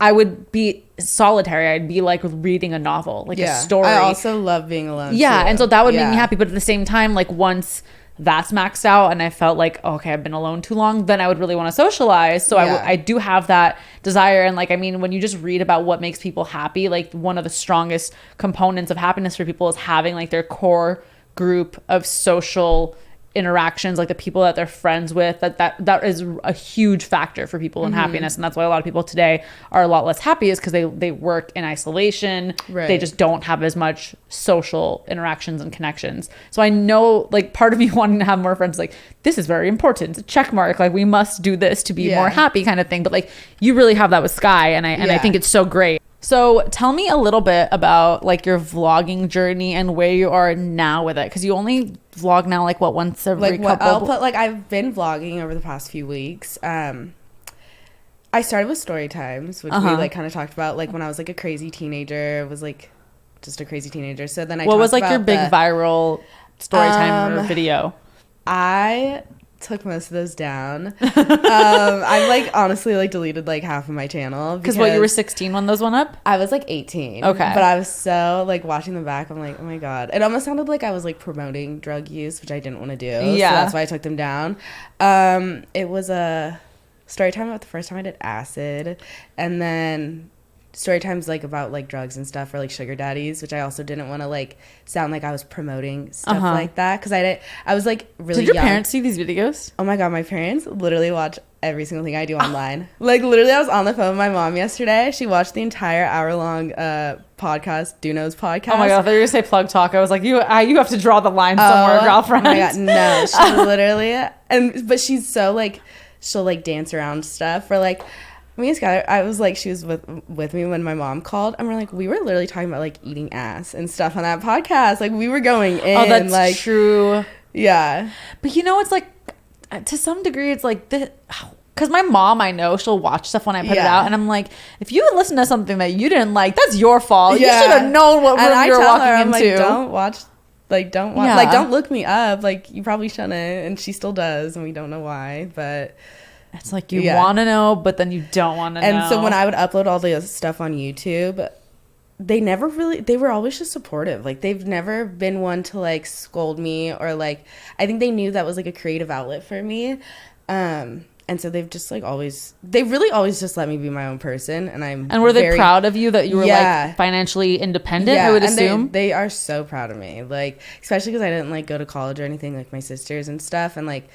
Speaker 2: I would be solitary. I'd be like reading a novel, like a story.
Speaker 1: I also love being alone.
Speaker 2: Yeah, and so that would make me happy. But at the same time, like, once that's maxed out and I felt like, okay, I've been alone too long, then I would really want to socialize. So I do have that desire. And like, I mean, when you just read about what makes people happy, like, one of the strongest components of happiness for people is having like their core group of social interactions, like the people that they're friends with, that is a huge factor for people in happiness. And that's why a lot of people today are a lot less happy, is because they work in isolation. They just don't have as much social interactions and connections. So I know, like, part of me wanting to have more friends, like, this is very important, check mark, like, we must do this to be more happy kind of thing. But like, you really have that with Sky, and I think it's so great. So tell me a little bit about like your vlogging journey and where you are now with it, because you only vlog now like what, once every couple.
Speaker 1: I've been vlogging over the past few weeks. I started with story times, which we like kind of talked about, like when I was like a crazy teenager, was like just a crazy teenager. So then what was like
Speaker 2: your big viral story time video?
Speaker 1: I took most of those down. I like honestly like deleted like half of my channel
Speaker 2: because what, you were 16 when those went up?
Speaker 1: I was like 18.
Speaker 2: Okay,
Speaker 1: but I was so like watching them back, I'm like, oh my god, it almost sounded like I was like promoting drug use, which I didn't want to do. Yeah, so that's why I took them down. It was a story time about the first time I did acid, and then story times like about like drugs and stuff, or like sugar daddies, which I also didn't want to like sound like I was promoting stuff like that, because I was like really
Speaker 2: Did your
Speaker 1: young.
Speaker 2: Parents see these videos?
Speaker 1: Oh my god, my parents literally watch every single thing I do online. Like literally, I was on the phone with my mom yesterday. She watched the entire hour-long podcast, Duno's podcast.
Speaker 2: Oh my god, I thought you were gonna say plug talk. I was like, you have to draw the line somewhere, girlfriend.
Speaker 1: Oh my god, no, she literally, but she's so like, she'll like dance around stuff, or like me and Skylar, I was like, she was with me when my mom called, and we're like, we were literally talking about like eating ass and stuff on that podcast. Like we were going in.
Speaker 2: Oh, that's
Speaker 1: like
Speaker 2: true.
Speaker 1: Yeah,
Speaker 2: but you know, it's like to some degree, it's like this. because my mom, I know she'll watch stuff when I put it out, and I'm like, if you listen to something that you didn't like, that's your fault. You should have known what room you were walking into.
Speaker 1: Like, don't watch. Like, don't watch. Like, don't look me up. Like, you probably shouldn't. And she still does, and we don't know why. But
Speaker 2: it's like you want to know, but then you don't want to know.
Speaker 1: And so when I would upload all the stuff on YouTube, they were always just supportive. Like, they've never been one to like scold me or like, I think they knew that was like a creative outlet for me. And so they've just like really always just let me be my own person. And
Speaker 2: were they proud of you that you were like financially independent? I would assume
Speaker 1: they are so proud of me. Like, especially because I didn't like go to college or anything like my sisters and stuff. And like,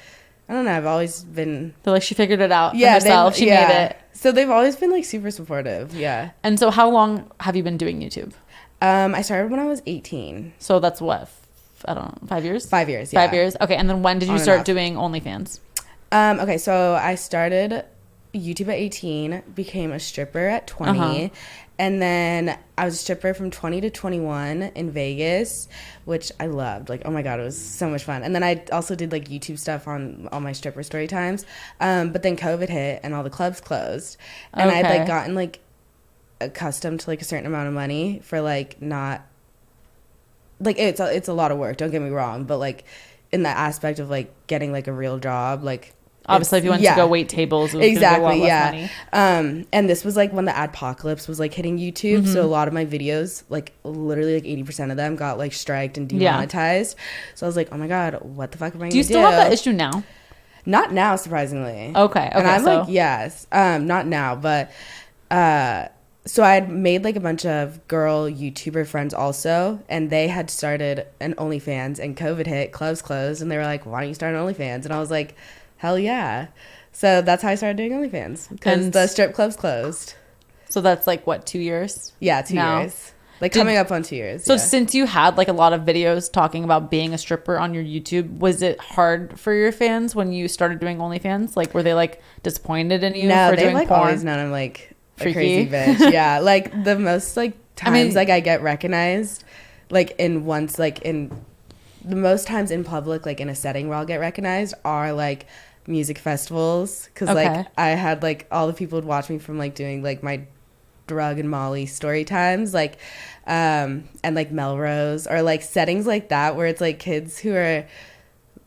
Speaker 1: I don't know, I've always been.
Speaker 2: They're like, she figured it out for herself. She made it.
Speaker 1: So they've always been like super supportive. Yeah.
Speaker 2: And so how long have you been doing YouTube?
Speaker 1: I started when I was 18.
Speaker 2: So that's what? I don't know, 5 years?
Speaker 1: 5 years, yeah.
Speaker 2: 5 years. Okay. And then when did you start doing OnlyFans?
Speaker 1: Okay, so I started YouTube at 18, became a stripper at 20, and then I was a stripper from 20 to 21 in Vegas, which I loved. Like, oh my God, it was so much fun. And then I also did like YouTube stuff on all my stripper story times. But then COVID hit and all the clubs closed. And I'd like gotten like accustomed to like a certain amount of money for like not, like it's a lot of work, don't get me wrong, but like in that aspect of like getting like a real job, like
Speaker 2: obviously if you went to go wait tables, it was
Speaker 1: exactly,
Speaker 2: gonna be a lot less money.
Speaker 1: And this was like when the adpocalypse was like hitting YouTube, so a lot of my videos, like literally like 80% of them got like striked and demonetized. So I was like, oh my God, what the fuck am I gonna do?
Speaker 2: Do you still have that issue now?
Speaker 1: Not now, surprisingly.
Speaker 2: Okay.
Speaker 1: And I'm like, yes, not now, but so I had made like a bunch of girl YouTuber friends also, and they had started an OnlyFans, and COVID hit, clubs closed, and they were like, why don't you start an OnlyFans? And I was like, hell yeah. So that's how I started doing OnlyFans, because the strip clubs closed.
Speaker 2: So that's like, what, 2 years?
Speaker 1: Yeah, 2 years. Like coming up on 2 years.
Speaker 2: So since you had like a lot of videos talking about being a stripper on your YouTube, was it hard for your fans when you started doing OnlyFans? Like, were they like disappointed in you for doing
Speaker 1: like
Speaker 2: porn?
Speaker 1: Always known I'm like a crazy bitch. Yeah, like the most like times like I get recognized, like in the most times in public, like in a setting where I'll get recognized are like music festivals, because like I had like all the people would watch me from like doing like my drug and Molly story times, like and like Melrose, or like settings like that where it's like kids who are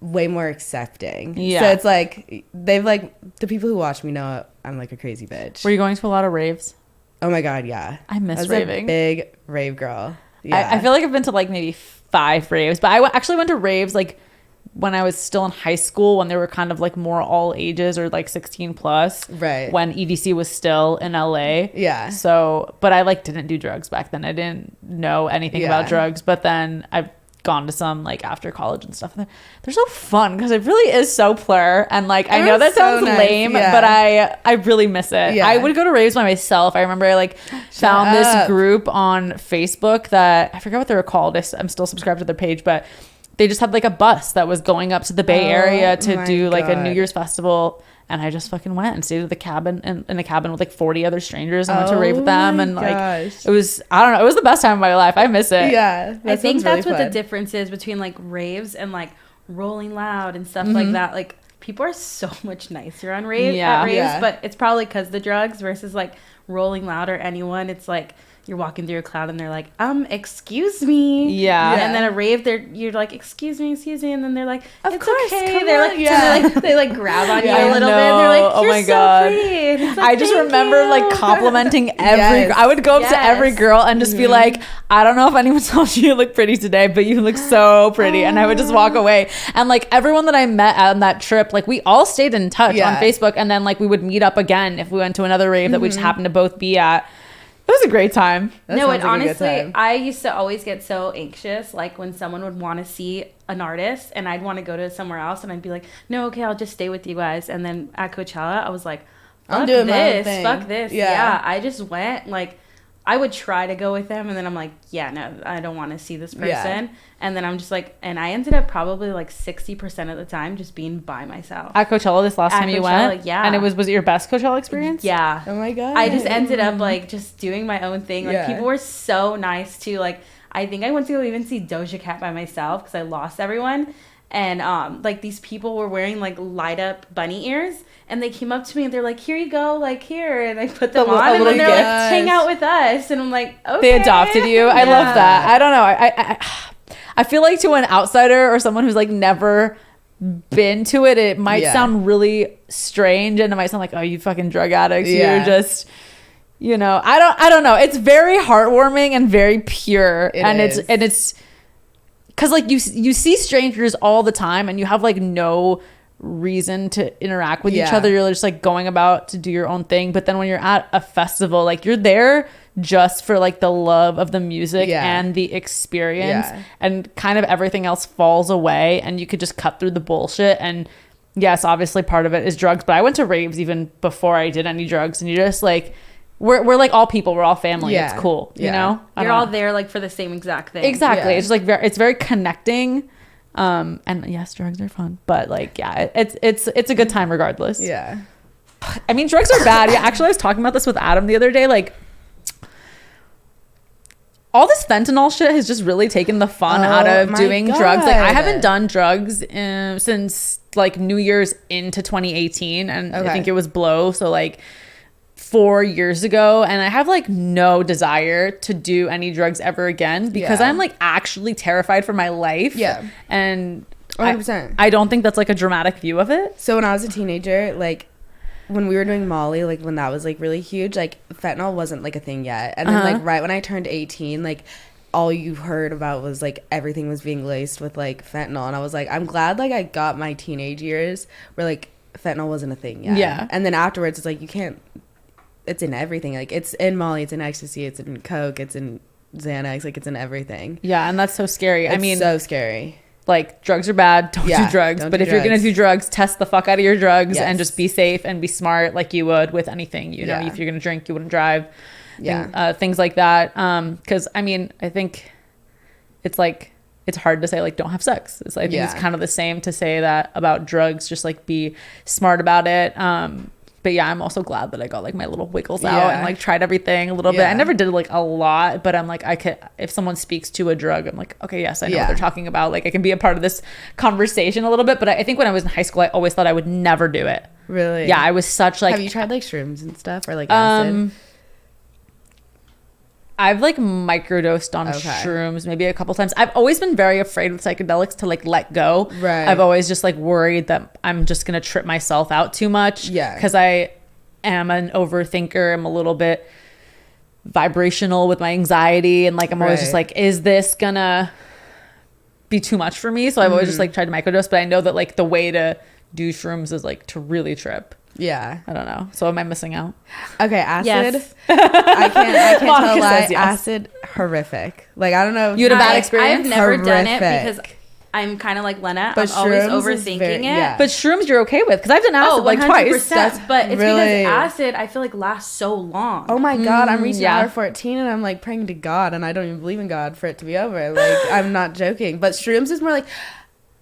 Speaker 1: way more accepting. So it's like they've like the people who watch me know I'm like a crazy bitch.
Speaker 2: Were you going to a lot of raves?
Speaker 1: Oh my God, yeah.
Speaker 2: I miss
Speaker 1: A
Speaker 2: raving.
Speaker 1: big rave girl. Yeah.
Speaker 2: I feel like I've been to like maybe 5 raves, but I actually went to raves like when I was still in high school, when they were kind of like more all ages or like 16 plus.
Speaker 1: Right.
Speaker 2: When EDC was still in LA.
Speaker 1: Yeah.
Speaker 2: So, but I like didn't do drugs back then. I didn't know anything about drugs, but then I've gone to some like after college and stuff. They're so fun because it really is so PLUR, and like I know that sounds lame, but I really miss it. I would go to raves by myself. I remember I like found this group on Facebook that I forget what they were called. I'm still subscribed to their page, but they just had like a bus that was going up to the Bay Area to do like a New Year's festival. And I just fucking went and stayed at the cabin in a cabin with like 40 other strangers and went to rave with them. And like, it was, I don't know, it was the best time of my life. I miss it.
Speaker 1: Yeah.
Speaker 3: I think that's really what the difference is between like raves and like Rolling Loud and stuff like that. Like people are so much nicer on raves, but it's probably because the drugs versus like Rolling Loud or anyone. It's like, you're walking through a cloud and they're like, excuse me. Yeah. And then a rave, you're like, excuse me. And then they're like, it's okay. They like grab on you a little bit. And they're like, you're so pretty. Like,
Speaker 2: I just remember like complimenting every, I would go up to every girl and just be like, I don't know if anyone told you look pretty today, but you look so pretty. And I would just walk away. And like everyone that I met on that trip, like we all stayed in touch on Facebook. And then like we would meet up again if we went to another rave that we just happened to both be at. It was a great time.
Speaker 3: No, and honestly, I used to always get so anxious, like when someone would want to see an artist and I'd want to go to somewhere else, and I'd be like, no, okay, I'll just stay with you guys. And then at Coachella, I was like, fuck this. Yeah, I just went, like, I would try to go with them, and then I'm like, yeah, no, I don't want to see this person. Yeah. And then I'm just like, and I ended up probably like 60% of the time just being by myself.
Speaker 2: At Coachella this last time you went?
Speaker 3: Yeah.
Speaker 2: And was it your best Coachella experience?
Speaker 3: Yeah.
Speaker 1: Oh my God.
Speaker 3: I just ended up like just doing my own thing. Like people were so nice too. Like I think I went to go even see Doja Cat by myself because I lost everyone. And like these people were wearing like light up bunny ears, and they came up to me and they're like, here you go, like here, and I put them on, and then they're like, hang out with us, and I'm like, okay.
Speaker 2: They adopted you. I love that. I don't know. I feel like to an outsider or someone who's like never been to it, it might sound really strange, and it might sound like, oh, you fucking drug addicts, you're just, you know, I don't know. It's very heartwarming and very pure, it's because like you see strangers all the time, and you have like no reason to interact with each other. You're just like going about to do your own thing. But then when you're at a festival, like you're there just for like the love of the music and the experience, and kind of everything else falls away, and you could just cut through the bullshit. And yes, obviously part of it is drugs, but I went to raves even before I did any drugs, and you just like we're like all people, we're all family. It's cool, you know,
Speaker 3: you're all there like for the same exact thing.
Speaker 2: Exactly. It's just like it's very connecting. And yes, drugs are fun, but like it's a good time regardless. I mean, drugs are bad. Actually, I was talking about this with Adam the other day. Like, all this fentanyl shit has just really taken the fun out of doing drugs. Like, I haven't done drugs since like New Year's into 2018, and I think it was blow, so like 4 years ago, and I have like no desire to do any drugs ever again because I'm like actually terrified for my life. And 100%. I don't think that's like a dramatic view of it.
Speaker 1: So when I was a teenager, like when we were doing Molly, like when that was like really huge, like fentanyl wasn't like a thing yet. And then like right when I turned 18, like all you heard about was like everything was being laced with like fentanyl, and I was like, I'm glad like I got my teenage years where like fentanyl wasn't a thing yet. And then afterwards it's like you can't, it's in everything. Like it's in Molly, it's in ecstasy, it's in coke, it's in Xanax, like it's in everything.
Speaker 2: And that's so scary.
Speaker 1: I mean, so scary.
Speaker 2: Like drugs are bad, don't do drugs, but if you're gonna do drugs, test the fuck out of your drugs and just be safe and be smart like you would with anything, you know. If you're gonna drink, you wouldn't drive, things like that. Because I mean, I think it's like it's hard to say like don't have sex. I think it's kind of the same to say that about drugs, just like be smart about it. But yeah, I'm also glad that I got like my little wiggles out and like tried everything a little bit. I never did like a lot, but I'm like, I could, if someone speaks to a drug, I'm like, okay, yes, I know what they're talking about. Like I can be a part of this conversation a little bit. But I think when I was in high school, I always thought I would never do it.
Speaker 1: Really?
Speaker 2: Yeah, I was such like.
Speaker 1: Have you tried like shrooms and stuff or like acid?
Speaker 2: I've like microdosed on shrooms maybe a couple times. I've always been very afraid with psychedelics to like let go. Right. I've always just like worried that I'm just going to trip myself out too much. Yeah. Because I am an overthinker. I'm a little bit vibrational with my anxiety. And like, I'm always just like, is this going to be too much for me? So I've always just like tried to microdose. But I know that like the way to do shrooms is like to really trip. Yeah. I don't know. So am I missing out?
Speaker 1: Okay, acid. Yes. I can't tell a lie. Yes. Acid, horrific. Like, I don't know.
Speaker 2: You had a bad experience?
Speaker 3: I've never done it because I'm kind of like Lena. But I'm always overthinking it. Yeah.
Speaker 2: But shrooms you're okay with? Because I've done acid like twice.
Speaker 3: But it's because acid, I feel like, lasts so long.
Speaker 1: Oh my God. I'm reaching hour 14 and I'm like praying to God, and I don't even believe in God for it to be over. Like, I'm not joking. But shrooms is more like...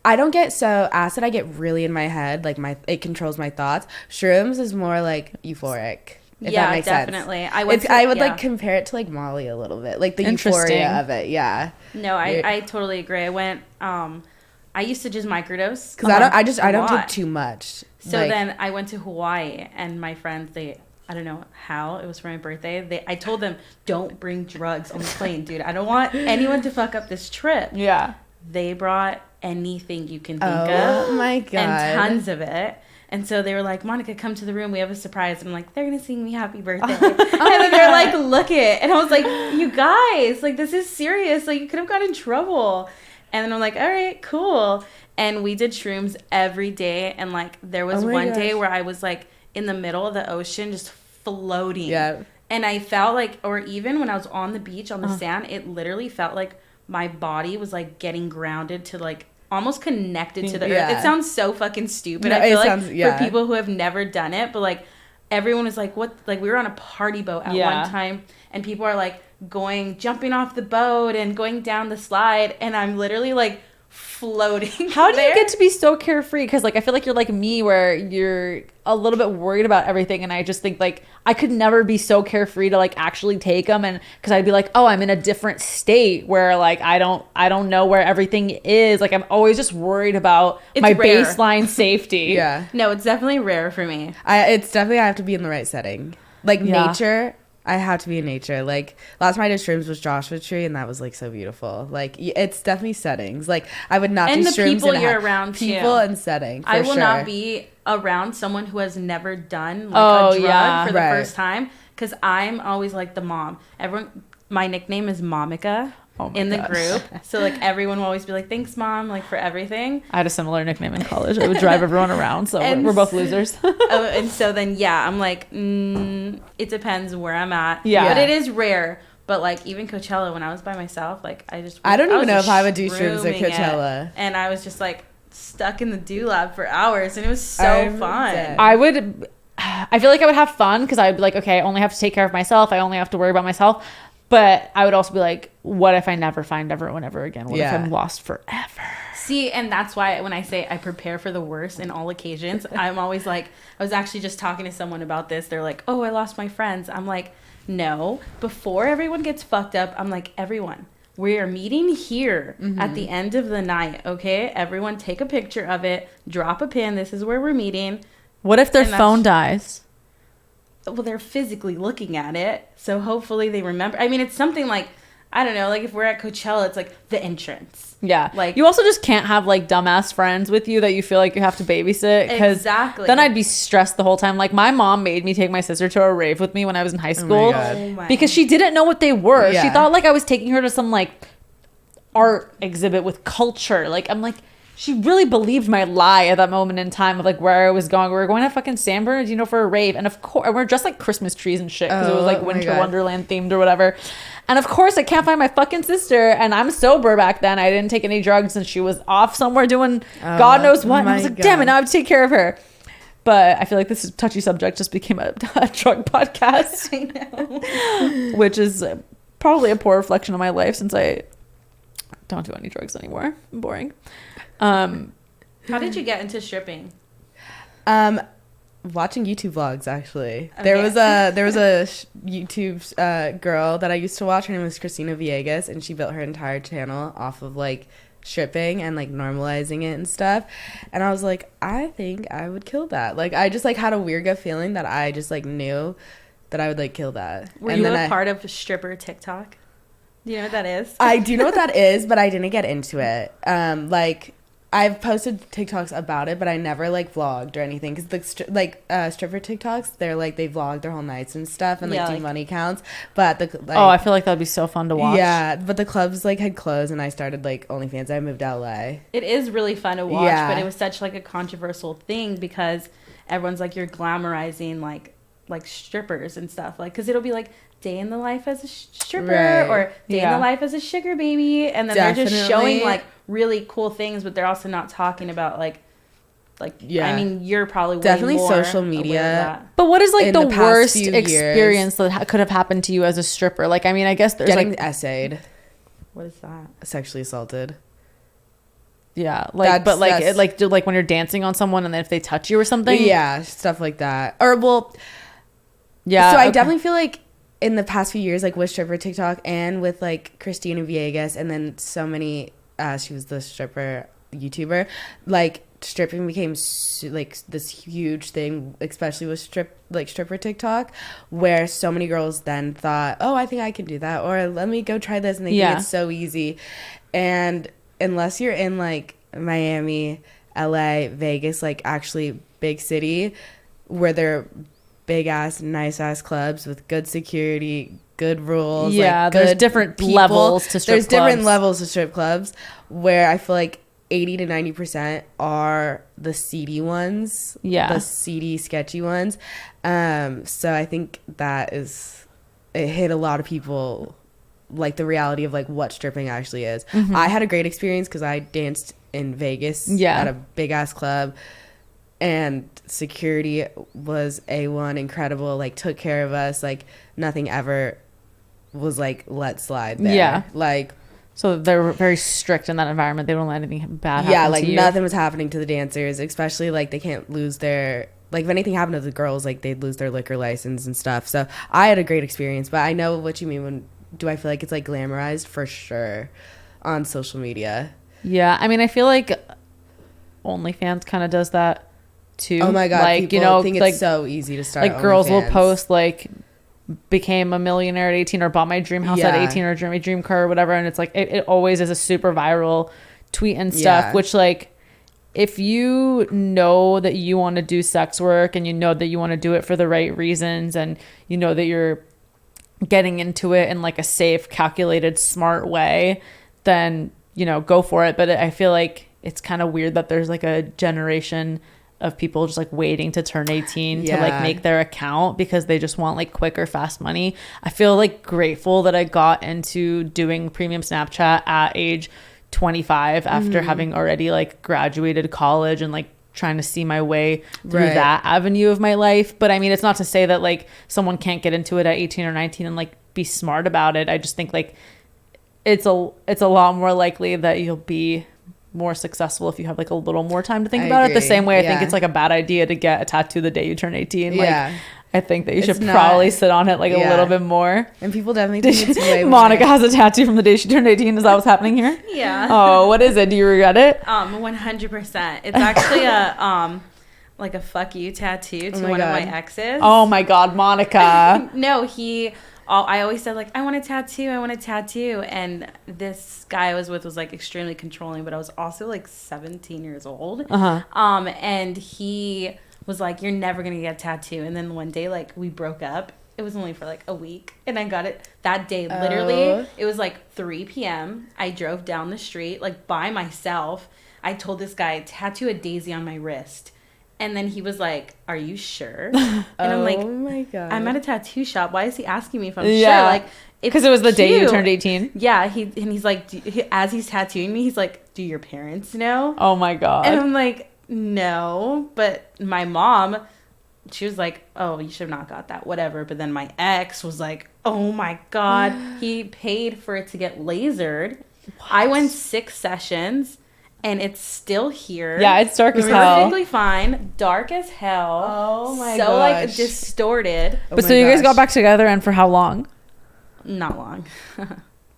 Speaker 1: I don't get so acid. I get really in my head, like it controls my thoughts. Shrooms is more like euphoric. If that makes
Speaker 3: definitely.
Speaker 1: Sense. I would like compare it to like Molly a little bit, like the euphoria of it. Yeah.
Speaker 3: No, I totally agree. I went. I used to just microdose
Speaker 1: because I don't take too much.
Speaker 3: So like, then I went to Hawaii, and my friends I don't know how, it was for my birthday. I told them, don't bring drugs on the plane, dude. I don't want anyone to fuck up this trip. Yeah. They brought anything you can think of. Oh my God. And tons of it. And so they were like, Monica, come to the room. We have a surprise. And I'm like, they're going to sing me happy birthday. And then they're like, look it. And I was like, you guys, like, this is serious. Like, you could have got in trouble. And then I'm like, all right, cool. And we did shrooms every day. And like, there was one day where I was like in the middle of the ocean, just floating. Yeah. And I felt like, or even when I was on the beach, on the sand, it literally felt like my body was like getting grounded to like almost connected to the earth. It sounds so fucking stupid. No, I feel like for people who have never done it, but like everyone was like, what? Like we were on a party boat at one time, and people are like jumping off the boat and going down the slide, and I'm literally like floating.
Speaker 2: How do you get to be so carefree? Because like I feel like you're like me, where you're a little bit worried about everything, and I just think like I could never be so carefree to like actually take them, and because I'd be like, oh, I'm in a different state where like I don't know where everything is. Like I'm always just worried about my rare baseline safety.
Speaker 1: Yeah,
Speaker 3: no, it's definitely rare for me.
Speaker 1: It's definitely I have to be in the right setting, like nature. I have to be in nature. Like last time I did shrooms was Joshua Tree, and that was like so beautiful. Like it's definitely settings. Like I would not do shrooms and people you're around
Speaker 3: people
Speaker 1: and setting.
Speaker 3: I will not be around someone who has never done like a drug for the first time, because I'm always like the mom. My nickname is Momica. In the group, so like everyone will always be like, thanks mom, like for everything.
Speaker 2: I had a similar nickname in college. I would drive everyone around, so we're both losers.
Speaker 3: And so then I'm like, it depends where I'm at. But it is rare. But like even Coachella, when I was by myself, like I don't even know if I would do shrooms at Coachella. And I was just like stuck in the do lab for hours, and it was so fun.
Speaker 2: I feel like I would have fun because I would be like, okay, I only have to take care of myself, I only have to worry about myself. But I would also be like, what if I never find everyone ever again? What if I'm lost forever?
Speaker 3: See, and that's why when I say I prepare for the worst in all occasions, I'm always like, I was actually just talking to someone about this. They're like, oh, I lost my friends. I'm like, no, before everyone gets fucked up, I'm like, everyone, we are meeting here at the end of the night, okay? Everyone take a picture of it, drop a pin. This is where we're meeting.
Speaker 2: What if their phone dies?
Speaker 3: Well, they're physically looking at it, so hopefully they remember. I mean, it's something like, I don't know, like if we're at Coachella, it's like the entrance.
Speaker 2: Yeah. Like you also just can't have like dumbass friends with you that you feel like you have to babysit. Exactly. Then I'd be stressed the whole time. Like my mom made me take my sister to a rave with me when I was in high school because she didn't know what they were. Yeah. She thought like I was taking her to some like art exhibit with culture. Like I'm like, she really believed my lie at that moment in time of like where I was going. We were going to fucking San Bernardino for a rave, and of course we're dressed like Christmas trees and shit because it was like Winter Wonderland themed or whatever. And of course I can't find my fucking sister, and I'm sober back then. I didn't take any drugs, and she was off somewhere doing God knows what. And I was like, damn it, now I have to take care of her. But I feel like this is Touchy Subject just became a drug podcast. I know. Which is probably a poor reflection of my life since I don't do any drugs anymore. I'm boring.
Speaker 3: How did you get into stripping?
Speaker 1: Watching YouTube vlogs, actually. Okay. There was a YouTube girl that I used to watch. Her name was Christina Villegas, and she built her entire channel off of like stripping and like normalizing it and stuff. And I was like, I think I would kill that. Like I just like had a weird gut feeling that I just like knew that I would like kill that.
Speaker 3: Were you a part of stripper TikTok? Do you know what that is?
Speaker 1: I do know what that is, but I didn't get into it. Like I've posted TikToks about it, but I never like vlogged or anything because the stripper TikToks, they're like they vlog their whole nights and stuff and like do money counts. But
Speaker 2: I feel like that'd be so fun to watch.
Speaker 1: Yeah, but the clubs like had closed, and I started like OnlyFans. I moved to LA.
Speaker 3: It is really fun to watch, but it was such like a controversial thing because everyone's like you're glamorizing like strippers and stuff, like because it'll be like day in the life as a stripper or day in the life as a sugar baby, and then they're just showing like really cool things, but they're also not talking about like I mean, you're probably
Speaker 1: definitely
Speaker 3: way more
Speaker 1: social media.
Speaker 2: But what is like the worst experience that could have happened to you as a stripper? Like I mean, I guess there's
Speaker 1: getting
Speaker 2: like
Speaker 1: essayed.
Speaker 3: What is that?
Speaker 1: Sexually assaulted.
Speaker 2: Yeah, like but like like when you're dancing on someone and then if they touch you or something.
Speaker 1: Yeah, stuff like that. Or yeah. So I definitely feel like in the past few years, like with stripper TikTok and with like Christina Villegas, and then so many, she was the stripper YouTuber, like stripping became like this huge thing, especially with stripper TikTok, where so many girls then thought, oh, I think I can do that, or let me go try this, and they think it's so easy. And unless you're in like Miami, LA, Vegas, like actually big city where they're big ass nice ass clubs with good security, good rules, like
Speaker 2: there's different levels to strip clubs.
Speaker 1: Different levels to strip clubs where I feel like 80 to 90% are the seedy ones, the seedy sketchy ones. So I think it hit a lot of people, like the reality of like what stripping actually is. I had a great experience because I danced in Vegas at a big ass club, and security was A1, incredible, like took care of us, like nothing ever was like let slide there. Like
Speaker 2: So they're very strict in that environment. They don't let anything bad happen
Speaker 1: Yeah, like
Speaker 2: to you.
Speaker 1: nothing was happening to the dancers, especially like they can't lose their, like if anything happened to the girls, like they'd lose their liquor license and stuff. So I had a great experience, but I know what you mean when, do I feel like it's like glamorized? For sure on social media.
Speaker 2: Yeah, I mean, I feel like OnlyFans kind of does that too.
Speaker 1: Oh my God,
Speaker 2: like,
Speaker 1: people
Speaker 2: you know,
Speaker 1: think
Speaker 2: like,
Speaker 1: it's so easy to start
Speaker 2: like girls will
Speaker 1: OnlyFans.
Speaker 2: post like became a millionaire at 18 or bought my dream house at 18 or my dream car or whatever, and it's like it always is a super viral tweet and stuff, which like if you know that you want to do sex work and you know that you want to do it for the right reasons and you know that you're getting into it in like a safe, calculated, smart way, then you know, go for it. But I feel like it's kind of weird that there's like a generation of people just like waiting to turn 18 to like make their account because they just want like quick or fast money. I feel like grateful that I got into doing premium Snapchat at age 25 after having already like graduated college and like trying to see my way through that avenue of my life. But I mean, it's not to say that like someone can't get into it at 18 or 19 and like be smart about it. I just think like it's a lot more likely that you'll be more successful if you have like a little more time to think about it. The same way I think it's like a bad idea to get a tattoo the day you turn 18. Like I think that you should probably sit on it like a little bit more.
Speaker 1: And people definitely think it's way
Speaker 2: Monica has a tattoo from the day she turned 18. Is that what's happening here?
Speaker 3: Yeah.
Speaker 2: Oh, what is it? Do you regret it?
Speaker 3: 100%. It's actually a like a fuck you tattoo to one of my exes.
Speaker 2: Oh my God, Monica.
Speaker 3: No, I always said like, I want a tattoo. And this guy I was with was like extremely controlling, but I was also like 17 years old. And he was like, you're never going to get a tattoo. And then one day, like we broke up. It was only for like a week. And I got it that day. Literally, it was like 3 p.m. I drove down the street like by myself. I told this guy, tattoo a daisy on my wrist. And then he was like, are you sure? And I'm like, oh my God, I'm at a tattoo shop. Why is he asking me if I'm sure? Like,
Speaker 2: because it was the day you turned 18.
Speaker 3: Yeah. He's like, as he's tattooing me, he's like, do your parents know?
Speaker 2: Oh my God.
Speaker 3: And I'm like, no. But my mom, she was like, oh, you should have not got that, whatever. But then my ex was like, oh my God, he paid for it to get lasered. What? I went 6 sessions. And it's still here.
Speaker 2: Yeah, it's dark as hell.
Speaker 3: Perfectly fine. Dark as hell. Oh my gosh. So like distorted.
Speaker 2: But so you guys got back together, and for how long?
Speaker 3: Not long.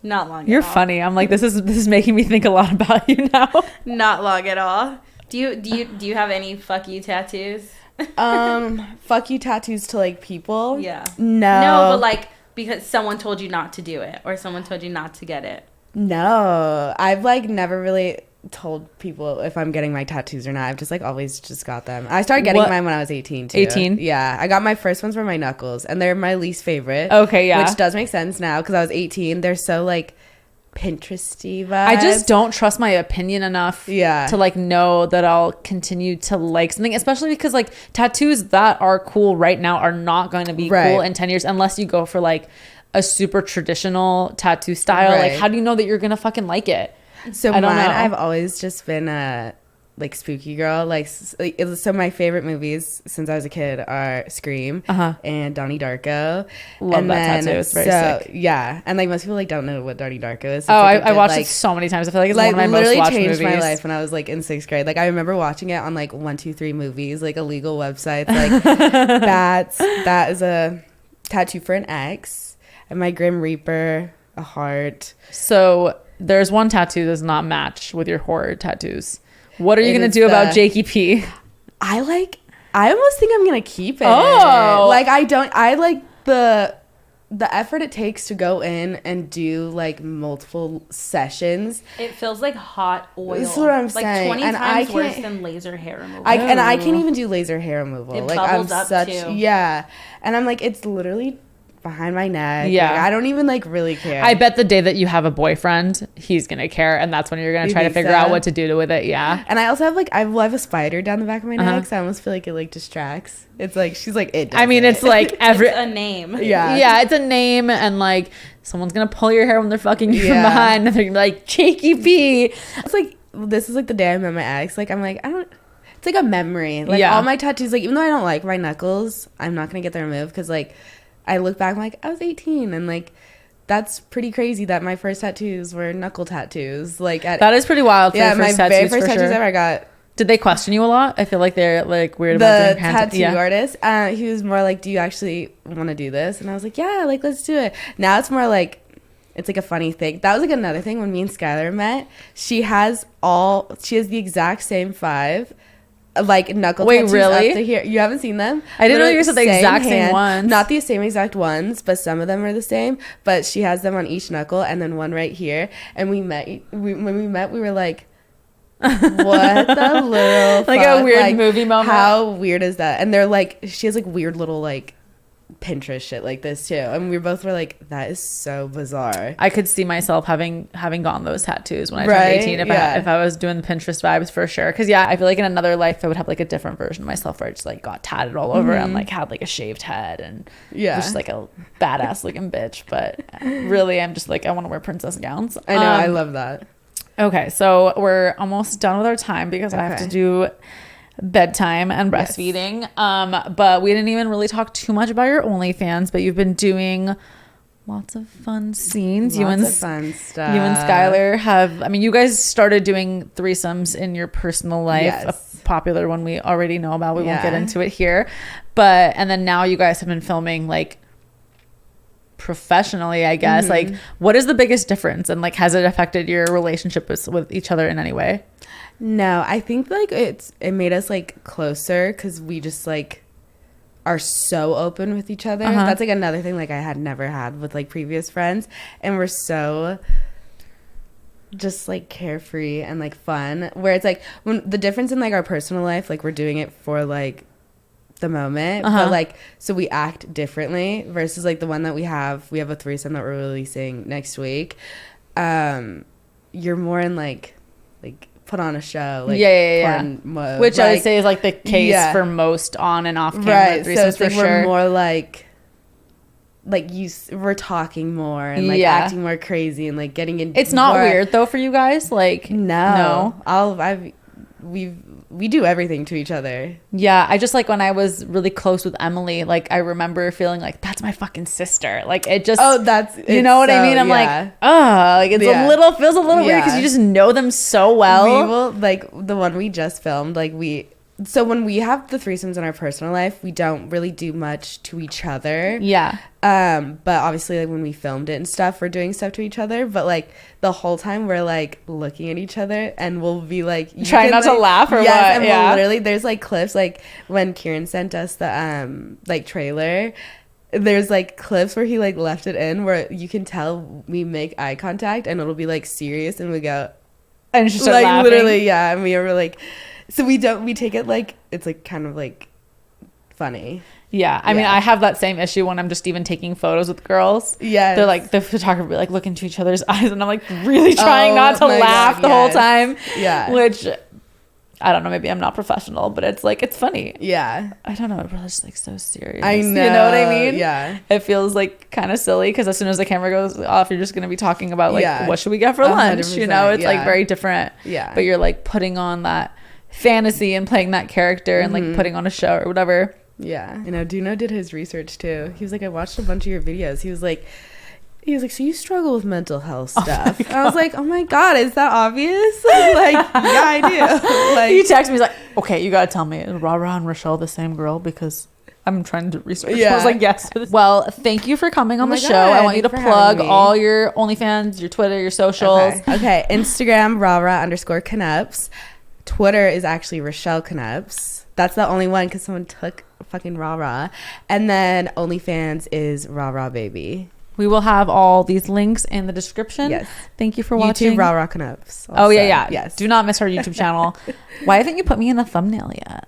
Speaker 3: Not long.
Speaker 2: You're funny. I'm like, this is making me think a lot about you now.
Speaker 3: Not long at all. Do you have any fuck you tattoos?
Speaker 1: Fuck you tattoos to like people?
Speaker 3: Yeah.
Speaker 1: No,
Speaker 3: but like because someone told you not to do it or someone told you not to get it.
Speaker 1: No, I've like never really told people if I'm getting my tattoos or not. I've just like always just got them. I started getting mine when I was 18 too.
Speaker 2: 18?
Speaker 1: Yeah, I got my first ones for my knuckles, and they're my least favorite.
Speaker 2: Okay, yeah.
Speaker 1: Which does make sense now because I was 18. They're so like Pinteresty vibes.
Speaker 2: I just don't trust my opinion enough to like know that I'll continue to like something, especially because like tattoos that are cool right now are not going to be cool in 10 years unless you go for like a super traditional tattoo style. Like, how do you know that you're gonna fucking like it?
Speaker 1: So I don't know. I've always just been a like spooky girl. Like so my favorite movies since I was a kid are Scream and Donnie Darko.
Speaker 2: Love that tattoo. It's very sick.
Speaker 1: Yeah, and like most people like don't know what Donnie Darko is.
Speaker 2: So I watched it so many times. I feel like it's one of my most watched movies.
Speaker 1: Literally changed my life when I was like in 6th grade. Like I remember watching it on like 123 Movies, like illegal websites. Like that is a tattoo for an ex, and my Grim Reaper, a heart.
Speaker 2: So there's one tattoo that does not match with your horror tattoos. What are you going to do about Jakey P?
Speaker 1: I almost think I'm going to keep it. Oh. Like I like the effort it takes to go in and do like multiple sessions.
Speaker 3: It feels like hot oil.
Speaker 1: That's what I'm saying.
Speaker 3: Like 20 times worse than laser hair removal.
Speaker 1: And I can't even do laser hair removal.
Speaker 3: It
Speaker 1: like
Speaker 3: bubbles up too.
Speaker 1: Yeah. And I'm like, it's literally behind my neck.
Speaker 2: Yeah.
Speaker 1: Like, I don't even like really care.
Speaker 2: I bet the day that you have a boyfriend, he's gonna care, and that's when you're gonna try to figure out what to do with it. Yeah.
Speaker 1: And I also have like I have a spider down the back of my neck, so I almost feel like it like distracts. It's like she's like it.
Speaker 2: I mean, it's like
Speaker 3: it's a name.
Speaker 2: Yeah, it's a name, and like someone's gonna pull your hair when they're fucking you from behind, and they're gonna be like Jakey P.
Speaker 1: It's like this is like the day I met my ex. Like I'm like I don't. It's like a memory. Like all my tattoos. Like even though I don't like my knuckles, I'm not gonna get them removed because like. I look back, I'm like, I was 18, and like, that's pretty crazy that my first tattoos were knuckle tattoos. Like
Speaker 2: that is pretty wild. For my
Speaker 1: very first tattoos ever I got.
Speaker 2: Did they question you a lot? I feel like they're like weird about
Speaker 1: the tattoo artist. He was more like, "Do you actually want to do this?" And I was like, "Yeah, like let's do it." Now it's more like it's like a funny thing. That was like another thing when me and Skylar met. She has the exact same 5. Like knuckle tattoos
Speaker 2: really?
Speaker 1: Up to here. You haven't seen them?
Speaker 2: I didn't know you said the exact same ones.
Speaker 1: Not the same exact ones, but some of them are the same. But she has them on each knuckle and then one right here. And when we met, we were like, what the little
Speaker 2: like
Speaker 1: fuck?
Speaker 2: A weird movie moment.
Speaker 1: How weird is that? And they're like, she has like weird little like Pinterest shit like this too, and we both were like, that is so bizarre.
Speaker 2: I could see myself having gotten those tattoos when I turned 18 if I was doing the Pinterest vibes for sure, because I feel like in another life I would have like a different version of myself where I just like got tatted all over and like had like a shaved head and was just like a badass looking bitch. But really I'm just like, I want to wear princess gowns.
Speaker 1: I know. I love that.
Speaker 2: Okay, so we're almost done with our time because I have to do bedtime and breastfeeding. But we didn't even really talk too much about your OnlyFans, but you've been doing lots of fun scenes.
Speaker 1: Lots of fun stuff.
Speaker 2: You and Skylar have, I mean, you guys started doing threesomes in your personal life. A popular one we already know about. We won't get into it here. And then now you guys have been filming like professionally, I guess. Like, what is the biggest difference? And like, has it affected your relationship with each other in any way?
Speaker 1: No, I think like it made us like closer because we just like are so open with each other. That's like another thing like I had never had with like previous friends, and we're so just like carefree and like fun, where it's like when the difference in like our personal life, like we're doing it for like the moment, but like so we act differently versus like the one that we have a threesome that we're releasing next week. You're more in like put on a show, like mode,
Speaker 2: which I would say is like the case for most on and off camera threesomes,
Speaker 1: so it's
Speaker 2: for
Speaker 1: like
Speaker 2: sure.
Speaker 1: We're more like we're talking more and like acting more crazy and like getting in.
Speaker 2: It's not weird though for you guys, like
Speaker 1: no. We do everything to each other.
Speaker 2: Yeah, I just like when I was really close with Emily, like I remember feeling like that's my fucking sister. Like it just you know what I mean? I'm like, like it's feels a little weird because you just know them so well.
Speaker 1: We will like the one we just filmed, like so when we have the threesomes in our personal life, we don't really do much to each other. Yeah. But obviously like when we filmed it and stuff, we're doing stuff to each other. But like the whole time we're like looking at each other and we'll be like
Speaker 2: trying not to laugh or what.
Speaker 1: And we'll literally there's like clips like when Kieran sent us the like trailer. There's like clips where he like left it in where you can tell we make eye contact and it'll be like serious and we go
Speaker 2: and she started
Speaker 1: like
Speaker 2: laughing.
Speaker 1: Literally and we were like. So we take it like it's like kind of like funny.
Speaker 2: Yeah, I mean, I have that same issue when I'm just even taking photos with girls. Yeah, they're like the photographer will be like look into each other's eyes, and I'm like really trying not to laugh the whole time. Yeah, which I don't know, maybe I'm not professional, but it's like it's funny. Yeah, I don't know, it's just like so serious.
Speaker 1: I know,
Speaker 2: you know what I mean?
Speaker 1: Yeah,
Speaker 2: it feels like kind of silly because as soon as the camera goes off, you're just gonna be talking about like what should we get for lunch? You know, it's like very different. Yeah, but you're like putting on that fantasy and playing that character and like putting on a show or whatever.
Speaker 1: Yeah, you know, Duno did his research too. He was like, I watched a bunch of your videos. He was like, so you struggle with mental health stuff. I was like, oh my god, is that obvious? Like, yeah, I do. Like,
Speaker 2: he texted me, he's like, okay, you gotta tell me, is Rara and Rochelle the same girl? Because I'm trying to research. Yeah. I was like, yes. Well, thank you for coming on the show. I want you to plug all your OnlyFans, your Twitter, your socials.
Speaker 1: Okay. Instagram, Rara_Knupps. Twitter is actually Rochelle Knupps. That's the only one because someone took fucking Rara. And then OnlyFans is Rara Baby.
Speaker 2: We will have all these links in the description. Yes. Thank you for watching.
Speaker 1: YouTube Rara Knupps.
Speaker 2: Oh, yeah. Yes. Do not miss our YouTube channel. Why haven't you put me in the thumbnail yet?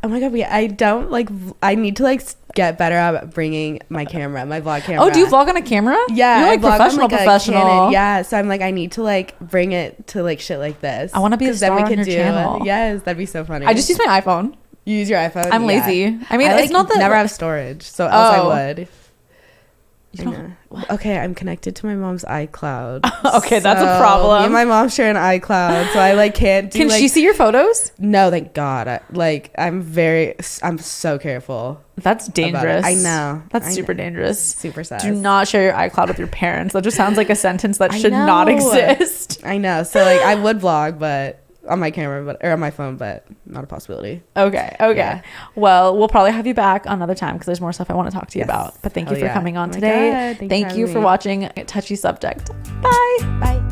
Speaker 1: Oh my god, I don't like. I need to like get better at bringing my camera, my vlog camera.
Speaker 2: Oh, do you vlog on a camera?
Speaker 1: Yeah,
Speaker 2: you're like professional.
Speaker 1: Yeah, so I'm like, I need to like bring it to like shit like this.
Speaker 2: I want to be a star on your channel.
Speaker 1: Yes, that'd be so funny.
Speaker 2: I just use my iPhone.
Speaker 1: You use your iPhone?
Speaker 2: I'm lazy. I mean, it's not that
Speaker 1: never have storage, so else I would. Okay, I'm connected to my mom's iCloud.
Speaker 2: Okay, that's a problem.
Speaker 1: Me and my mom share an iCloud, so I like can't do.
Speaker 2: Can she see your photos?
Speaker 1: No, thank God. I'm so careful.
Speaker 2: That's dangerous.
Speaker 1: I know.
Speaker 2: That's super dangerous.
Speaker 1: Super sad.
Speaker 2: Do not share your iCloud with your parents. That just sounds like a sentence that should not exist.
Speaker 1: I know. So like I would vlog, but on my camera, or on my phone, but not a possibility.
Speaker 2: Okay. Yeah. Well, we'll probably have you back another time because there's more stuff I want to talk to you about. But thank you for coming on today. Thank you for watching Touchy Subject. Bye.